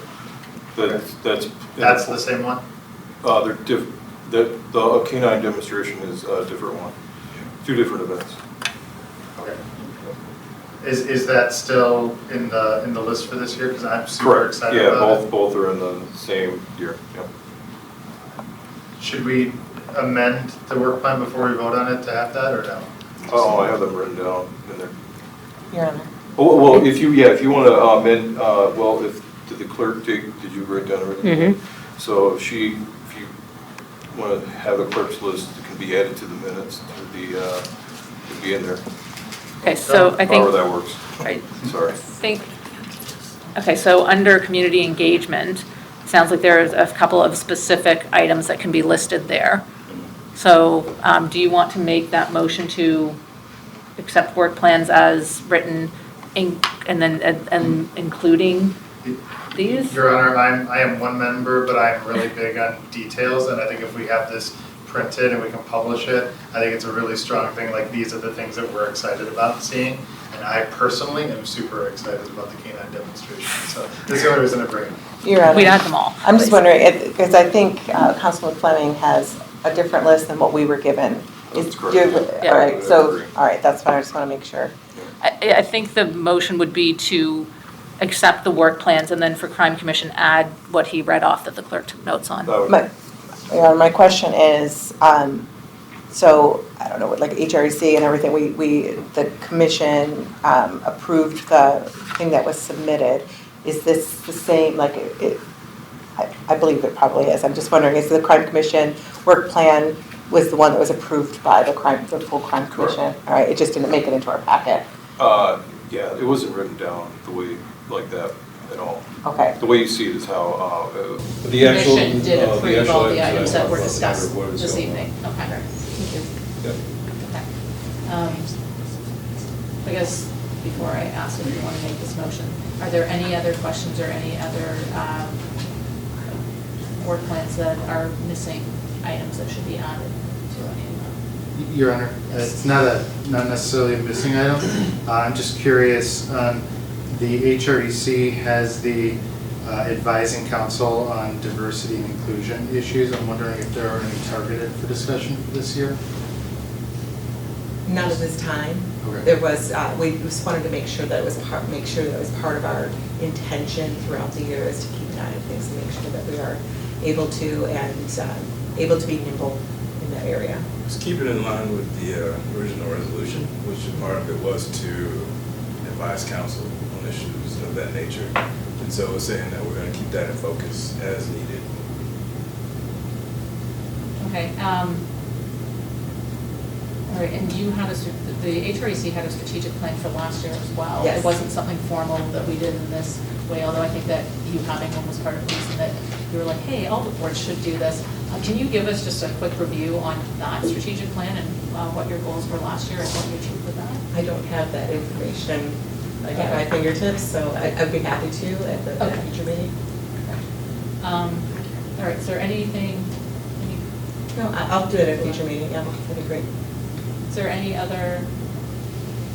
That's the same one? The K-9 demonstration is a different one. 2 different events. Okay. Is that still in the list for this year? Because I'm super excited about it. Yeah, both are in the same year. Yep. Should we amend the work plan before we vote on it to have that, or no? Oh, I have them written down in there. Your Honor. Oh, well, if you want to amend, did the clerk did you write down everything? Mm-hmm. So if you want to have the clerk's list, it can be added to the minutes, to be in there. Okay, so I think. However that works. Right. Sorry. Okay, so under community engagement, it sounds like there's a couple of specific items that can be listed there. So do you want to make that motion to accept work plans as written and including these? Your Honor, I am one member, but I'm really big on details, and I think if we have this printed and we can publish it, I think it's a really strong thing. Like, these are the things that we're excited about seeing, and I personally am super excited about the K-9 demonstration. So this is the only reason I bring it. Your Honor. We'd add them all. I'm just please. wondering, because I think Councilman Fleming has a different list than what we were given. That's correct. Yeah. All right, so, I agree. all right, that's fine, I just want to make sure. I think the motion would be to accept the work plans and then for Crime Commission add what he read off that the clerk took notes on. My question is, so, I don't know, with like HREC and everything, the commission approved the thing that was submitted. Is this the same, like, I believe it probably is. I'm just wondering, is the Crime Commission work plan was the one that was approved by the full Crime Commission? Correct. All right, it just didn't make it into our packet. Yeah, it wasn't written down the way like that at all. Okay. The way you see it is how The actual. Commission did approve all the items that were I discussed what was this going on. evening. Okay, thank you. Yep. Okay. I guess before I ask if you want to make this motion, are there any other questions or any other work plans that are missing items that should be added to any of them? Your Honor, it's not necessarily a missing item. I'm just curious, the HREC has the advising council on diversity and inclusion issues. I'm wondering if there are any targeted for discussion this year? None of this time. Okay. There was, we just wanted to make sure that it was part of our intention throughout the year is to keep an eye on things and make sure that we are able to able to be nimble in that area. Just keep it in line with the original resolution, which part of it was to advise council on issues of that nature. And so we're saying that we're going to keep that in focus as needed. Okay. All right, and you had the HREC had a strategic plan for last year as well. Yes. It wasn't something formal that we did in this way, although I think that you having one was part of the reason that you were like, hey, all the boards should do this. Can you give us just a quick review on that strategic plan and what your goals were last year and what you achieved with that? I don't have that information like at my fingertips, so I'd be happy to at the Okay. future meeting. All right, is there anything, No, I'll do it at a future meeting, yeah, that'd be great. is there any other?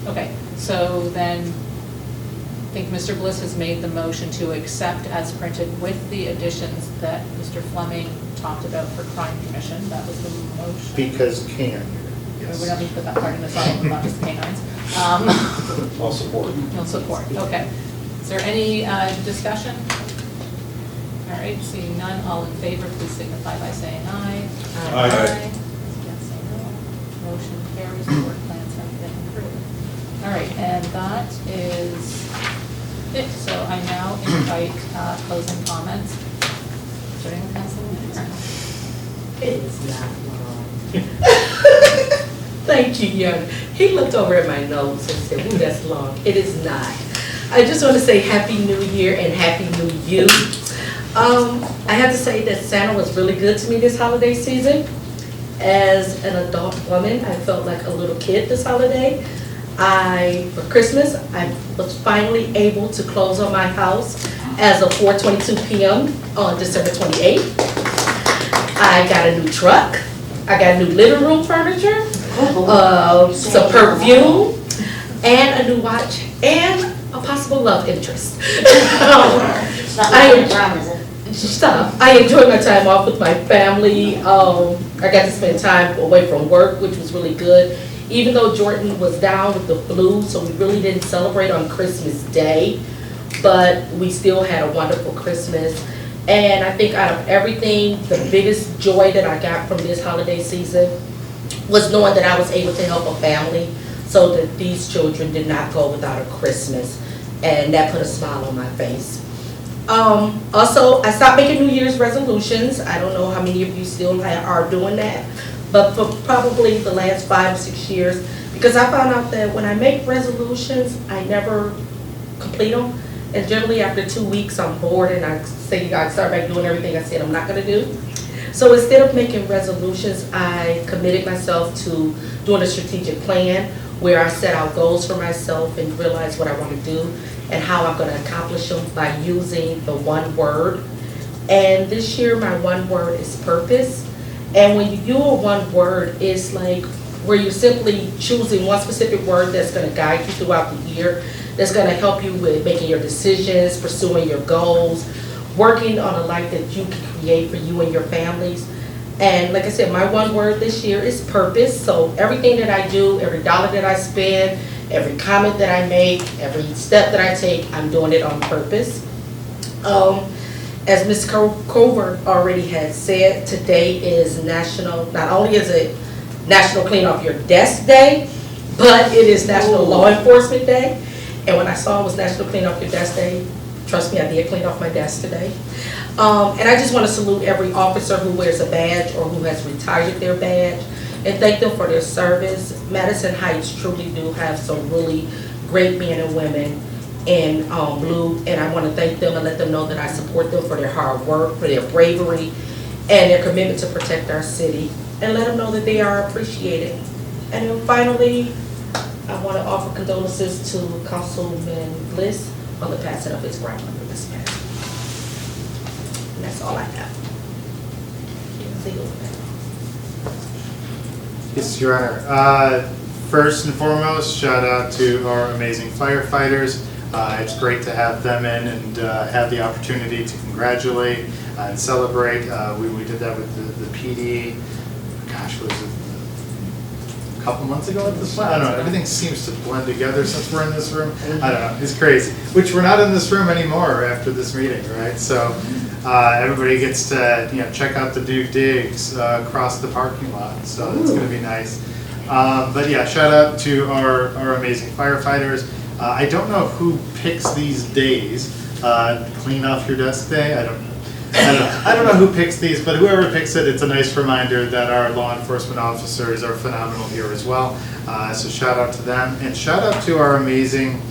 Okay, so then I think Mr. Bliss has made the motion to accept as printed with the additions that Mr. Fleming talked about for crime commission. That was the motion. Because can, We yes. don't need to put that part in this item, not just canines. I'll support. No support, okay. Is there any discussion? All right, seeing none, all in favor, please signify by saying aye. Aye. Against, say no. Motion carries, the work plans have been approved. All right, and that is it. So I now invite closing comments. Starting with Councilman Aaron. It is not long. Thank you, Young. He looked over at my notes and said, ooh, that's long. It is not. I just want to say Happy New Year and Happy New You. I have to say that Santa was really good to me this holiday season. As an adult woman, I felt like a little kid this holiday. For Christmas, I was finally able to close on my house as of 4:22 p.m. on December 28th. I got a new truck. I got new living room furniture, some perfume, and a new watch, and a possible love interest. It's not like a drum, is it? Stop. I enjoyed my time off with my family. I got to spend time away from work, which was really good. Even though Jordan was down with the flu, so we really didn't celebrate on Christmas Day, but we still had a wonderful Christmas. And I think out of everything, the biggest joy that I got from this holiday season was knowing that I was able to help a family so that these children did not go without a Christmas. And that put a smile on my face. Also, I stopped making New Year's resolutions. I don't know how many of you still are doing that, but for probably the last 5 or 6 years, because I found out that when I make resolutions, I never complete them. And generally after 2 weeks, I'm bored and I start back doing everything I said I'm not gonna do. So instead of making resolutions, I committed myself to doing a strategic plan where I set out goals for myself and realize what I want to do and how I'm going to accomplish them by using the one word. And this year, my one word is purpose. And when you do a one word, it's like where you're simply choosing one specific word that's going to guide you throughout the year, that's going to help you with making your decisions, pursuing your goals, working on a life that you can create for you and your families. And like I said, my one word this year is purpose. So everything that I do, every dollar that I spend, every comment that I make, every step that I take, I'm doing it on purpose. As Ms. Covert already had said, today is not only is it National Clean Off Your Desk Day, but it is National Law Enforcement Day. And when I saw it was National Clean Off Your Desk Day, trust me, I did clean off my desk today. And I just want to salute every officer who wears a badge or who has retired their badge and thank them for their service. Madison Heights truly do have some really great men and women in blue, and I want to thank them and let them know that I support them for their hard work, for their bravery, and their commitment to protect our city, and let them know that they are appreciated. And then finally, I want to offer condolences to Councilman Bliss on the passing of his grandmother this past week. And that's all I have. Yes, Your Honor. First and foremost, shout out to our amazing firefighters. It's great to have them in and have the opportunity to congratulate and celebrate. We did that with the PD. Gosh, was it a couple months ago at this point? I don't know. Everything seems to blend together since we're in this room. I don't know. It's crazy. Which we're not in this room anymore after this meeting, right? So everybody gets to check out the new digs across the parking lot. So it's going to be nice. But yeah, shout out to our amazing firefighters. I don't know who picks these days. Clean off your desk day. I don't know who picks these, but whoever picks it, it's a nice reminder that our law enforcement officers are phenomenal here as well. So shout out to them, and shout out to our amazing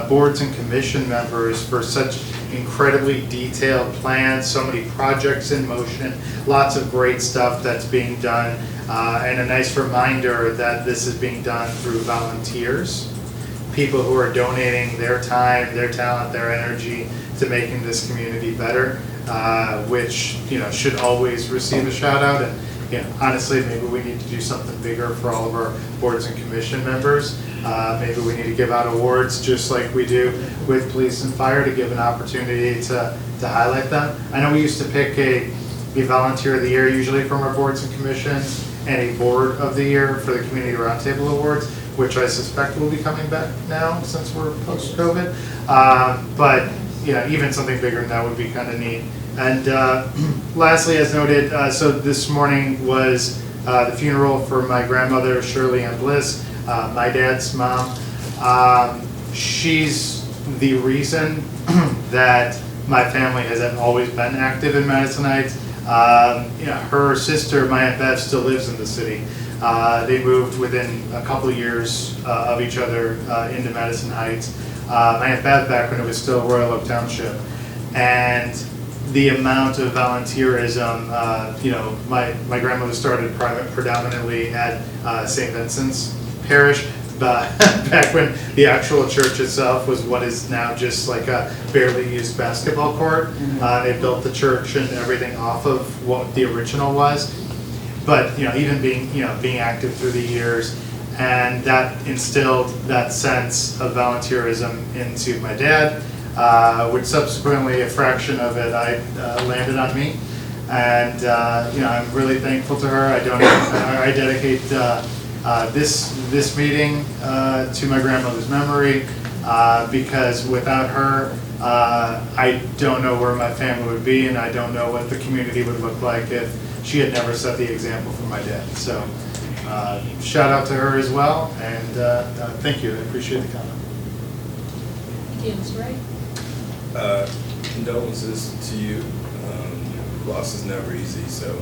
boards and commission members for such incredibly detailed plans, so many projects in motion, lots of great stuff that's being done, and a nice reminder that this is being done through volunteers, people who are donating their time, their talent, their energy to making this community better, which, should always receive a shout out. And, honestly, maybe we need to do something bigger for all of our boards and commission members. Maybe we need to give out awards just like we do with police and fire, to give an opportunity to highlight them. I know we used to pick a volunteer of the year usually from our boards and commissions, and a board of the year for the community roundtable awards, which I suspect will be coming back now since we're post-COVID. But even something bigger than that would be kind of neat. And lastly, as noted, so this morning was the funeral for my grandmother, Shirley Ann Bliss, my dad's mom. She's the reason that my family has always been active in Madison Heights. Her sister, my Aunt Bev, still lives in the city. They moved within a couple of years of each other into Madison Heights. My Aunt Bev back when it was still Royal Oak Township. And the amount of volunteerism, my grandmother started predominantly at St. Vincent's Parish, but back when the actual church itself was what is now just like a barely used basketball court. They built the church and everything off of what the original was. But even being active through the years, and that instilled that sense of volunteerism into my dad, which subsequently a fraction of it landed on me. And I'm really thankful to her. I dedicate this meeting to my grandmother's memory, because without her, I don't know where my family would be, and I don't know what the community would look like if she had never set the example for my dad. So shout out to her as well, and thank you. I appreciate the comment. Thank you, Ms. Wright. Condolences to you. Loss is never easy, so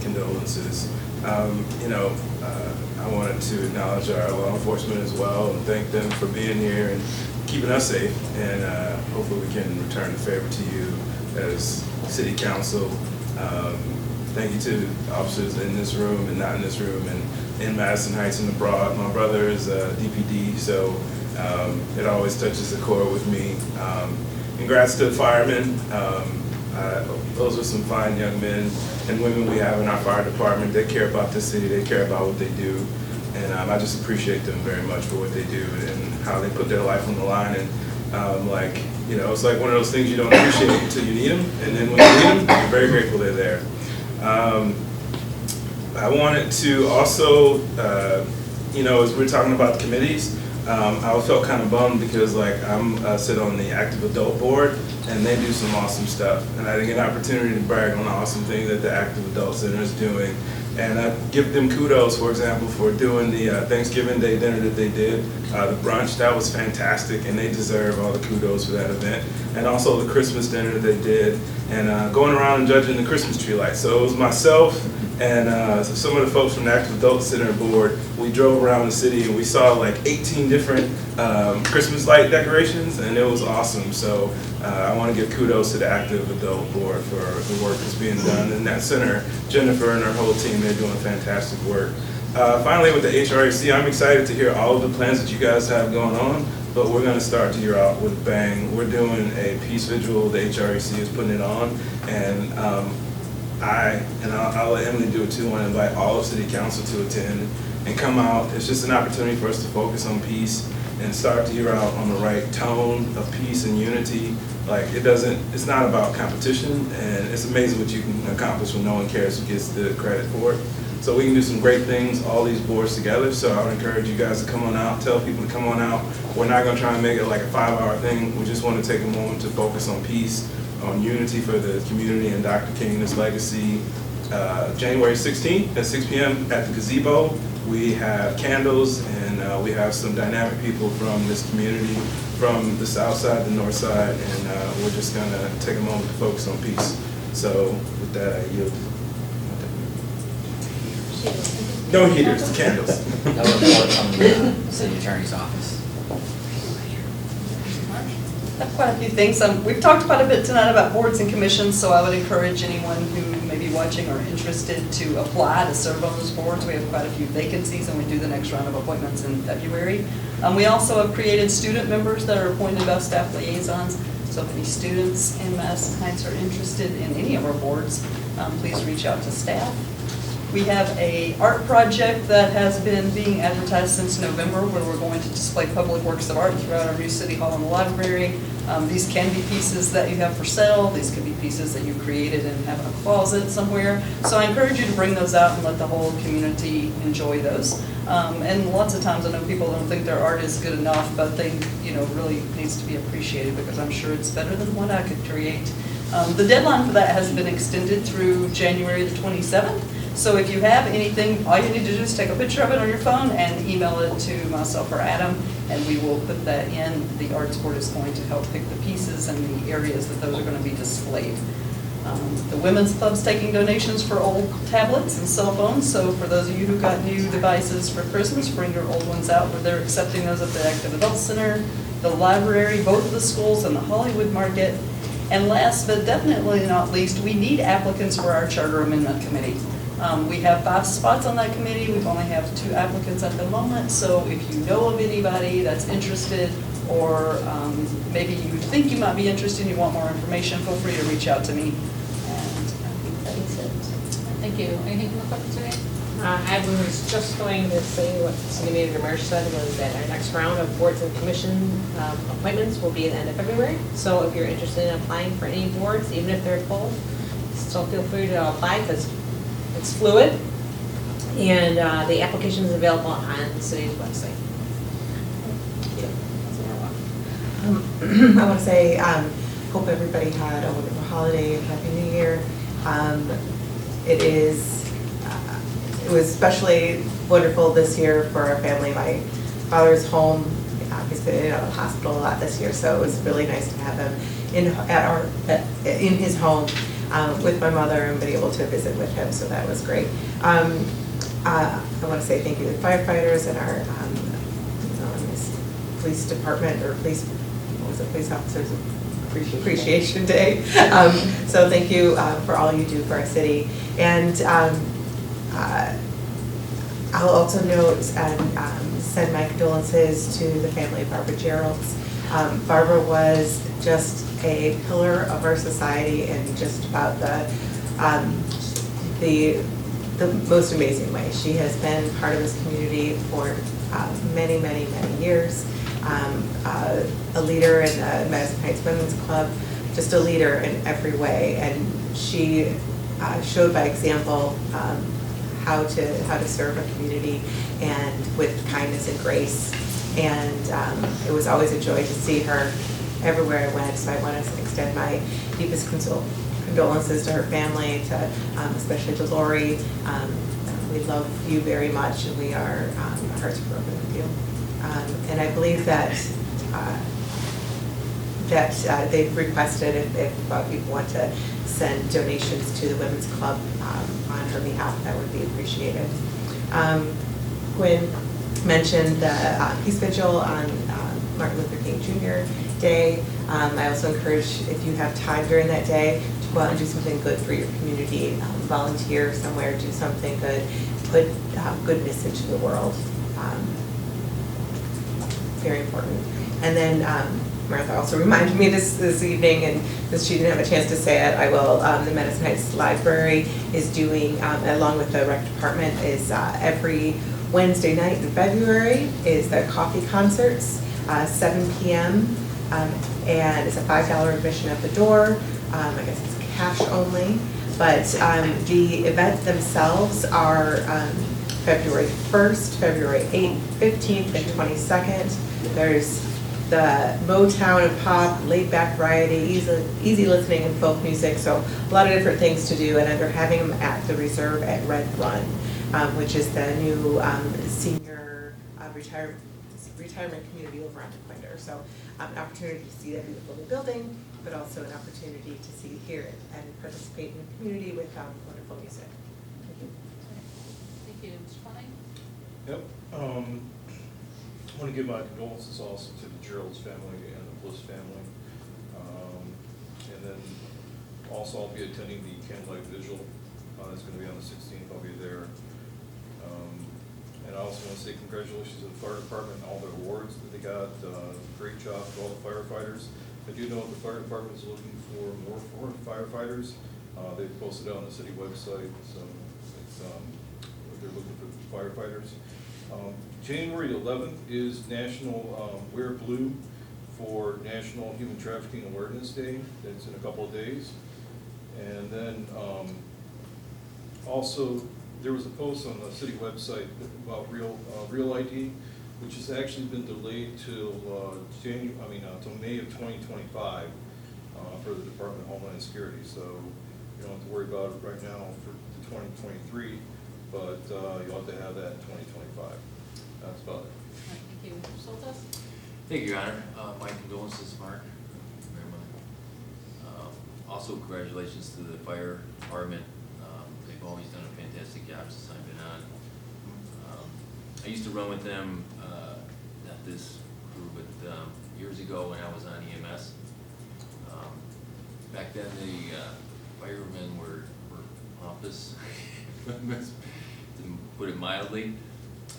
condolences. I wanted to acknowledge our law enforcement as well and thank them for being here and keeping us safe, and hopefully we can return the favor to you as City Council. Thank you to officers in this room and not in this room, and in Madison Heights and abroad. My brother is a DPD, so it always touches the core with me. Congrats to the firemen. Those are some fine young men and women we have in our fire department. They care about the city, they care about what they do, and I just appreciate them very much for what they do and how they put their life on the line. And it's like one of those things you don't appreciate until you need them, and then when you need them, you're very grateful they're there. I wanted to also, as we're talking about the committees, I felt kind of bummed because I'm sit on the active adult board, and they do some awesome stuff, and I didn't get an opportunity to brag on the awesome thing that the Active Adult Center is doing. And I give them kudos, for example, for doing the Thanksgiving Day dinner that they did, the brunch. That was fantastic, and they deserve all the kudos for that event. And also the Christmas dinner that they did, and going around and judging the Christmas tree lights. So it was myself and some of the folks from the Active Adult Center board. We drove around the city and we saw 18 different Christmas light decorations, and it was awesome. So I want to give kudos to the Active Adult Board for the work that's being done in that center. Jennifer and her whole team, they're doing fantastic work. Finally, with the HRAC, I'm excited to hear all of the plans that you guys have going on, but we're going to start the year out with a bang. We're doing a peace vigil. The HRAC is putting it on, and I'll let Emily do it too. I want to invite all of City Council to attend and come out. It's just an opportunity for us to focus on peace and start the year out on the right tone of peace and unity. It's not about competition, and it's amazing what you can accomplish when no one cares who gets the credit for it. So we can do some great things, all these boards together. So I would encourage you guys to come on out, tell people to come on out. We're not going to try and make it like a 5-hour thing. We just want to take a moment to focus on peace, on unity for the community and Dr. King's legacy. January 16th at 6 p.m. at the gazebo. We have candles, and we have some dynamic people from this community, from the south side, the north side, and we're just going to take a moment to focus on peace. So with that, I yield. No heaters, candles. No report from the city attorney's office. Quite a few things. We've talked quite a bit tonight about boards and commissions, so I would encourage anyone who maybe be watching are interested to apply to serve on those boards, we have quite a few vacancies, and we do the next round of appointments in February. We also have created student members that are appointed by staff liaisons. So if any students in Madison Heights are interested in any of our boards, please reach out to staff. We have a art project that has been being advertised since November, where we're going to display public works of art throughout our new city hall and the library. These can be pieces that you have for sale. These could be pieces that you created and have in a closet somewhere. So I encourage you to bring those out and let the whole community enjoy those. And lots of times I know people don't think their art is good enough, but they, really needs to be appreciated, because I'm sure it's better than what I could create. The deadline for that has been extended through January the 27th. So if you have anything, all you need to do is take a picture of it on your phone and email it to myself or Adam, and we will put that in. The Arts Board is going to help pick the pieces and the areas that those are going to be displayed. The Women's Club's taking donations for old tablets and cell phones, so for those of you who got new devices for Christmas, bring your old ones out, where they're accepting those at the Active Adult Center, the library, both of the schools, and the Hollywood Market. And last but definitely not least, we need applicants for our Charter Amendment Committee. We have 5 spots on that committee. We've only have 2 applicants at the moment, so if you know of anybody that's interested, or maybe you think you might be interested and you want more information, feel free to reach out to me. And I think that is it. Thank you. Anything from the clerk today? I was just going to say what City Manager Marsh said, was that our next round of boards and commission appointments will be at the end of February. So if you're interested in applying for any boards, even if they're full, still feel free to apply, because it's fluid. And the application is available on the city's website. I want to say, hope everybody had a wonderful holiday and Happy New Year. It was especially wonderful this year for our family. My father's home, he's been in and out of the hospital a lot this year, so it was really nice to have him in his home with my mother and been able to visit with him, so that was great. I want to say thank you to the firefighters and our police department, or police officers appreciation day. So thank you for all you do for our city. And I'll also note and send my condolences to the family of Barbara Geralds. Barbara was just a pillar of our society in just about the most amazing way. She has been part of this community for many, many, many years. A leader in the Madison Heights Women's Club, just a leader in every way, and she showed by example how to serve a community, and with kindness and grace. And it was always a joy to see her everywhere I went. So I want to extend my deepest condolences to her family, to especially to Lori. We love you very much, and we are our hearts are broken with you. And I believe that they've requested if people want to send donations to the Women's Club on her behalf, that would be appreciated. Gwen mentioned the Peace Vigil on Martin Luther King Jr. Day. I also encourage, if you have time during that day, to go out and do something good for your community. Volunteer somewhere, do something good, put goodness into the world. Very important. And then Martha also reminded me this evening, and since she didn't have a chance to say it, I will. The Madison Heights Library is doing, along with the rec department, is every Wednesday night in February is the coffee concerts, 7 p.m. And it's a $5 admission at the door. I guess it's cash only, but the events themselves are February 1st, February 8th, 15th, and 22nd. There's the Motown and pop, laid back variety, easy listening and folk music, so a lot of different things to do. And they're having them at the Reserve at Red Run, which is the new senior retirement community over on DeQuinder. So an opportunity to see that beautiful new building, but also an opportunity to hear it and participate in the community with wonderful music. Thank you. Thank you. Mr. Fleming? Yep. I want to give my condolences also to the Gerald's family and the Bliss family. And then also I'll be attending the candlelight vigil That's going to be on the 16th. I'll be there. And I also want to say congratulations to the fire department, all their awards that they got. Great job to all the firefighters. I do know the fire department is looking for more firefighters. They posted it on the city website, so it's, they're looking for firefighters. January 11th is National Wear Blue for National Human Trafficking Awareness Day. That's in a couple of days. And then also, there was a post on the city website about Real ID, which has actually been delayed till till May of 2025 for the Department of Homeland Security. So you don't have to worry about it right now for 2023, but you'll have to have that in 2025. That's about it. All right, thank you. Mr. Soltis? Thank you, Your Honor. My condolences, Mark. Also, congratulations to the fire department. They've always done a fantastic job since I've been on. I used to run with them, not this crew, but years ago when I was on EMS. Back then, the firemen were pompous, to put it mildly.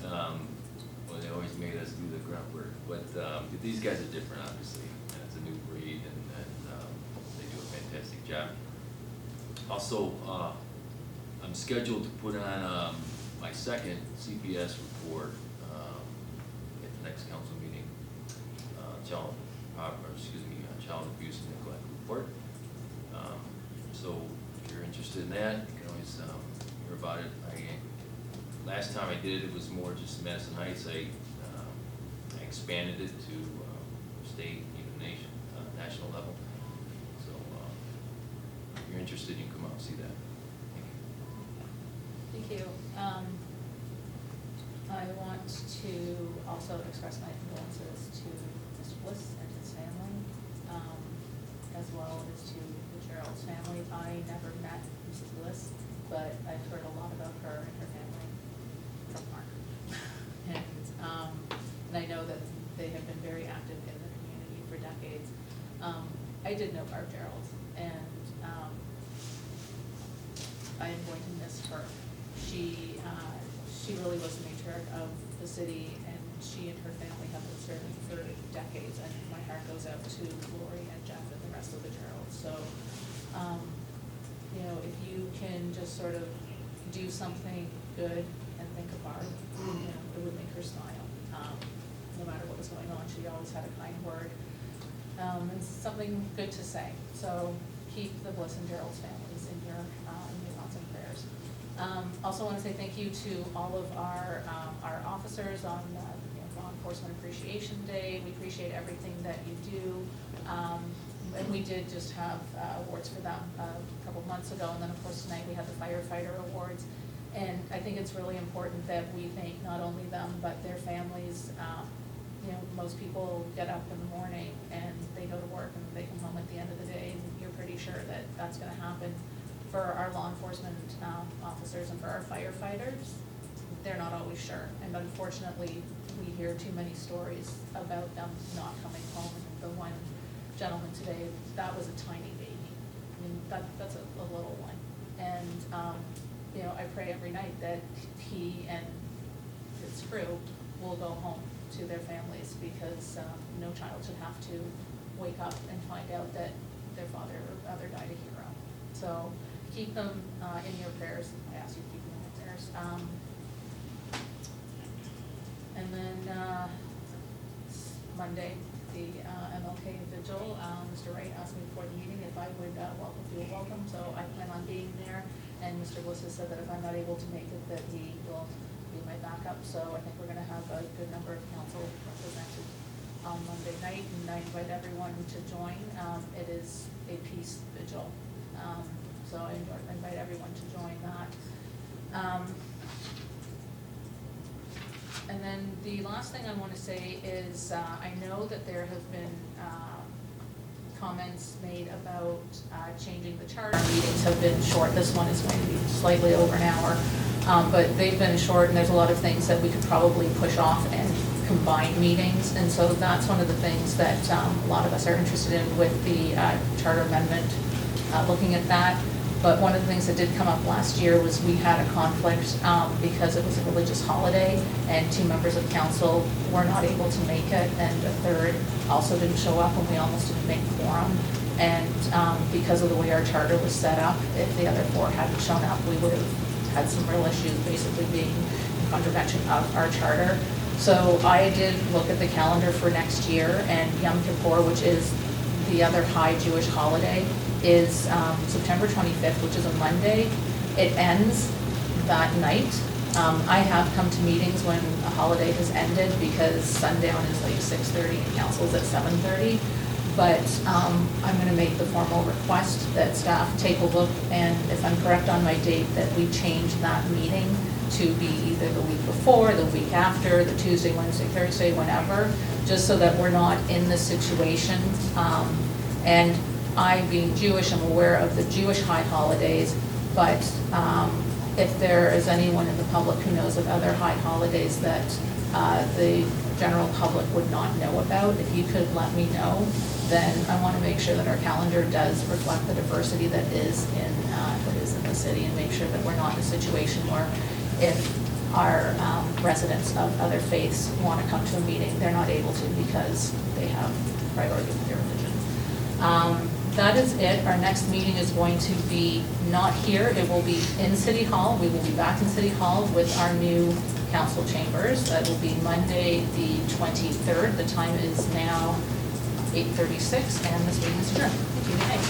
Well, they always made us do the grunt work, but these guys are different, obviously. And it's a new breed, and they do a fantastic job. Also, I'm scheduled to put on my second CPS report at the next council meeting, child abuse and neglect report. So if you're interested in that, you can always hear about it. Last time I did it, it was more just Madison Heights. I expanded it to state, even national level. So if you're interested, you can come out and see that. Thank you. I want to also express my condolences to Mr. Bliss and his family, as well as to the Gerald's family. I never met Mrs. Bliss, but I've heard a lot about her and her family from Mark. And I know that they have been very active in the community for decades. I did know Barb Gerald, and I am going to miss her. She really was the matriarch of the city, and she and her family have been serving for decades, and my heart goes out to Lori and Jeff and the rest of the Geralds. So, if you can just sort of do something good and think of Barb, it would make her smile. No matter what was going on, she always had a kind word and something good to say. So keep the Bliss and Gerald's families in your thoughts and prayers. Also want to say thank you to all of our officers on Law Enforcement Appreciation Day. We appreciate everything that you do. And we did just have awards for them a couple months ago. And then, of course, tonight we had the firefighter awards. And I think it's really important that we thank not only them, but their families. Most people get up in the morning and they go to work and they come home at the end of the day, and you're pretty sure that that's going to happen. For our law enforcement officers and for our firefighters, they're not always sure. And unfortunately, we hear too many stories about them not coming home. And the one gentleman today, that was a tiny baby. I mean, that's a little one. And, I pray every night that he and his crew will go home to their families, because no child should have to wake up and find out that their father or mother died a hero. So keep them in your prayers. I ask you to keep them in your prayers. And then Monday, the MLK Vigil, Mr. Wright asked me before the meeting if I would feel welcome, so I plan on being there. And Mr. Bliss has said that if I'm not able to make it, that he will be my backup. So I think we're going to have a good number of council represented on Monday night, and I invite everyone to join. It is a peace vigil, so I invite everyone to join that. And then the last thing I want to say is I know that there have been comments made about changing the charter. Our meetings have been short. This one is going to be slightly over an hour, but they've been short, and there's a lot of things that we could probably push off and combine meetings. And so that's one of the things that a lot of us are interested in with the charter amendment, looking at that. But one of the things that did come up last year was we had a conflict because it was a religious holiday and 2 members of council were not able to make it, and a third also didn't show up, and we almost didn't make quorum. And because of the way our charter was set up, if the other 4 hadn't shown up, we would have had some real issues, basically being in contravention of our charter. So I did look at the calendar for next year, and Yom Kippur, which is the other high Jewish holiday, is September 25th, which is a Monday. It ends that night. I have come to meetings when a holiday has ended because sundown is like 6:30 and council's at 7:30. But I'm going to make the formal request that staff take a look, and if I'm correct on my date, that we change that meeting to be either the week before, the week after, the Tuesday, Wednesday, Thursday, whenever, just so that we're not in this situation. And I, being Jewish, am aware of the Jewish high holidays, but if there is anyone in the public who knows of other high holidays that the general public would not know about, if you could let me know, then I want to make sure that our calendar does reflect the diversity that is in the city, and make sure that we're not in a situation where if our residents of other faiths want to come to a meeting, they're not able to because they have priority with their religion. That is it. Our next meeting is going to be not here. It will be in City Hall. We will be back in City Hall with our new council chambers. That will be Monday, the 23rd. The time is now 8:36, and this meeting is adjourned. Thank you. Good night.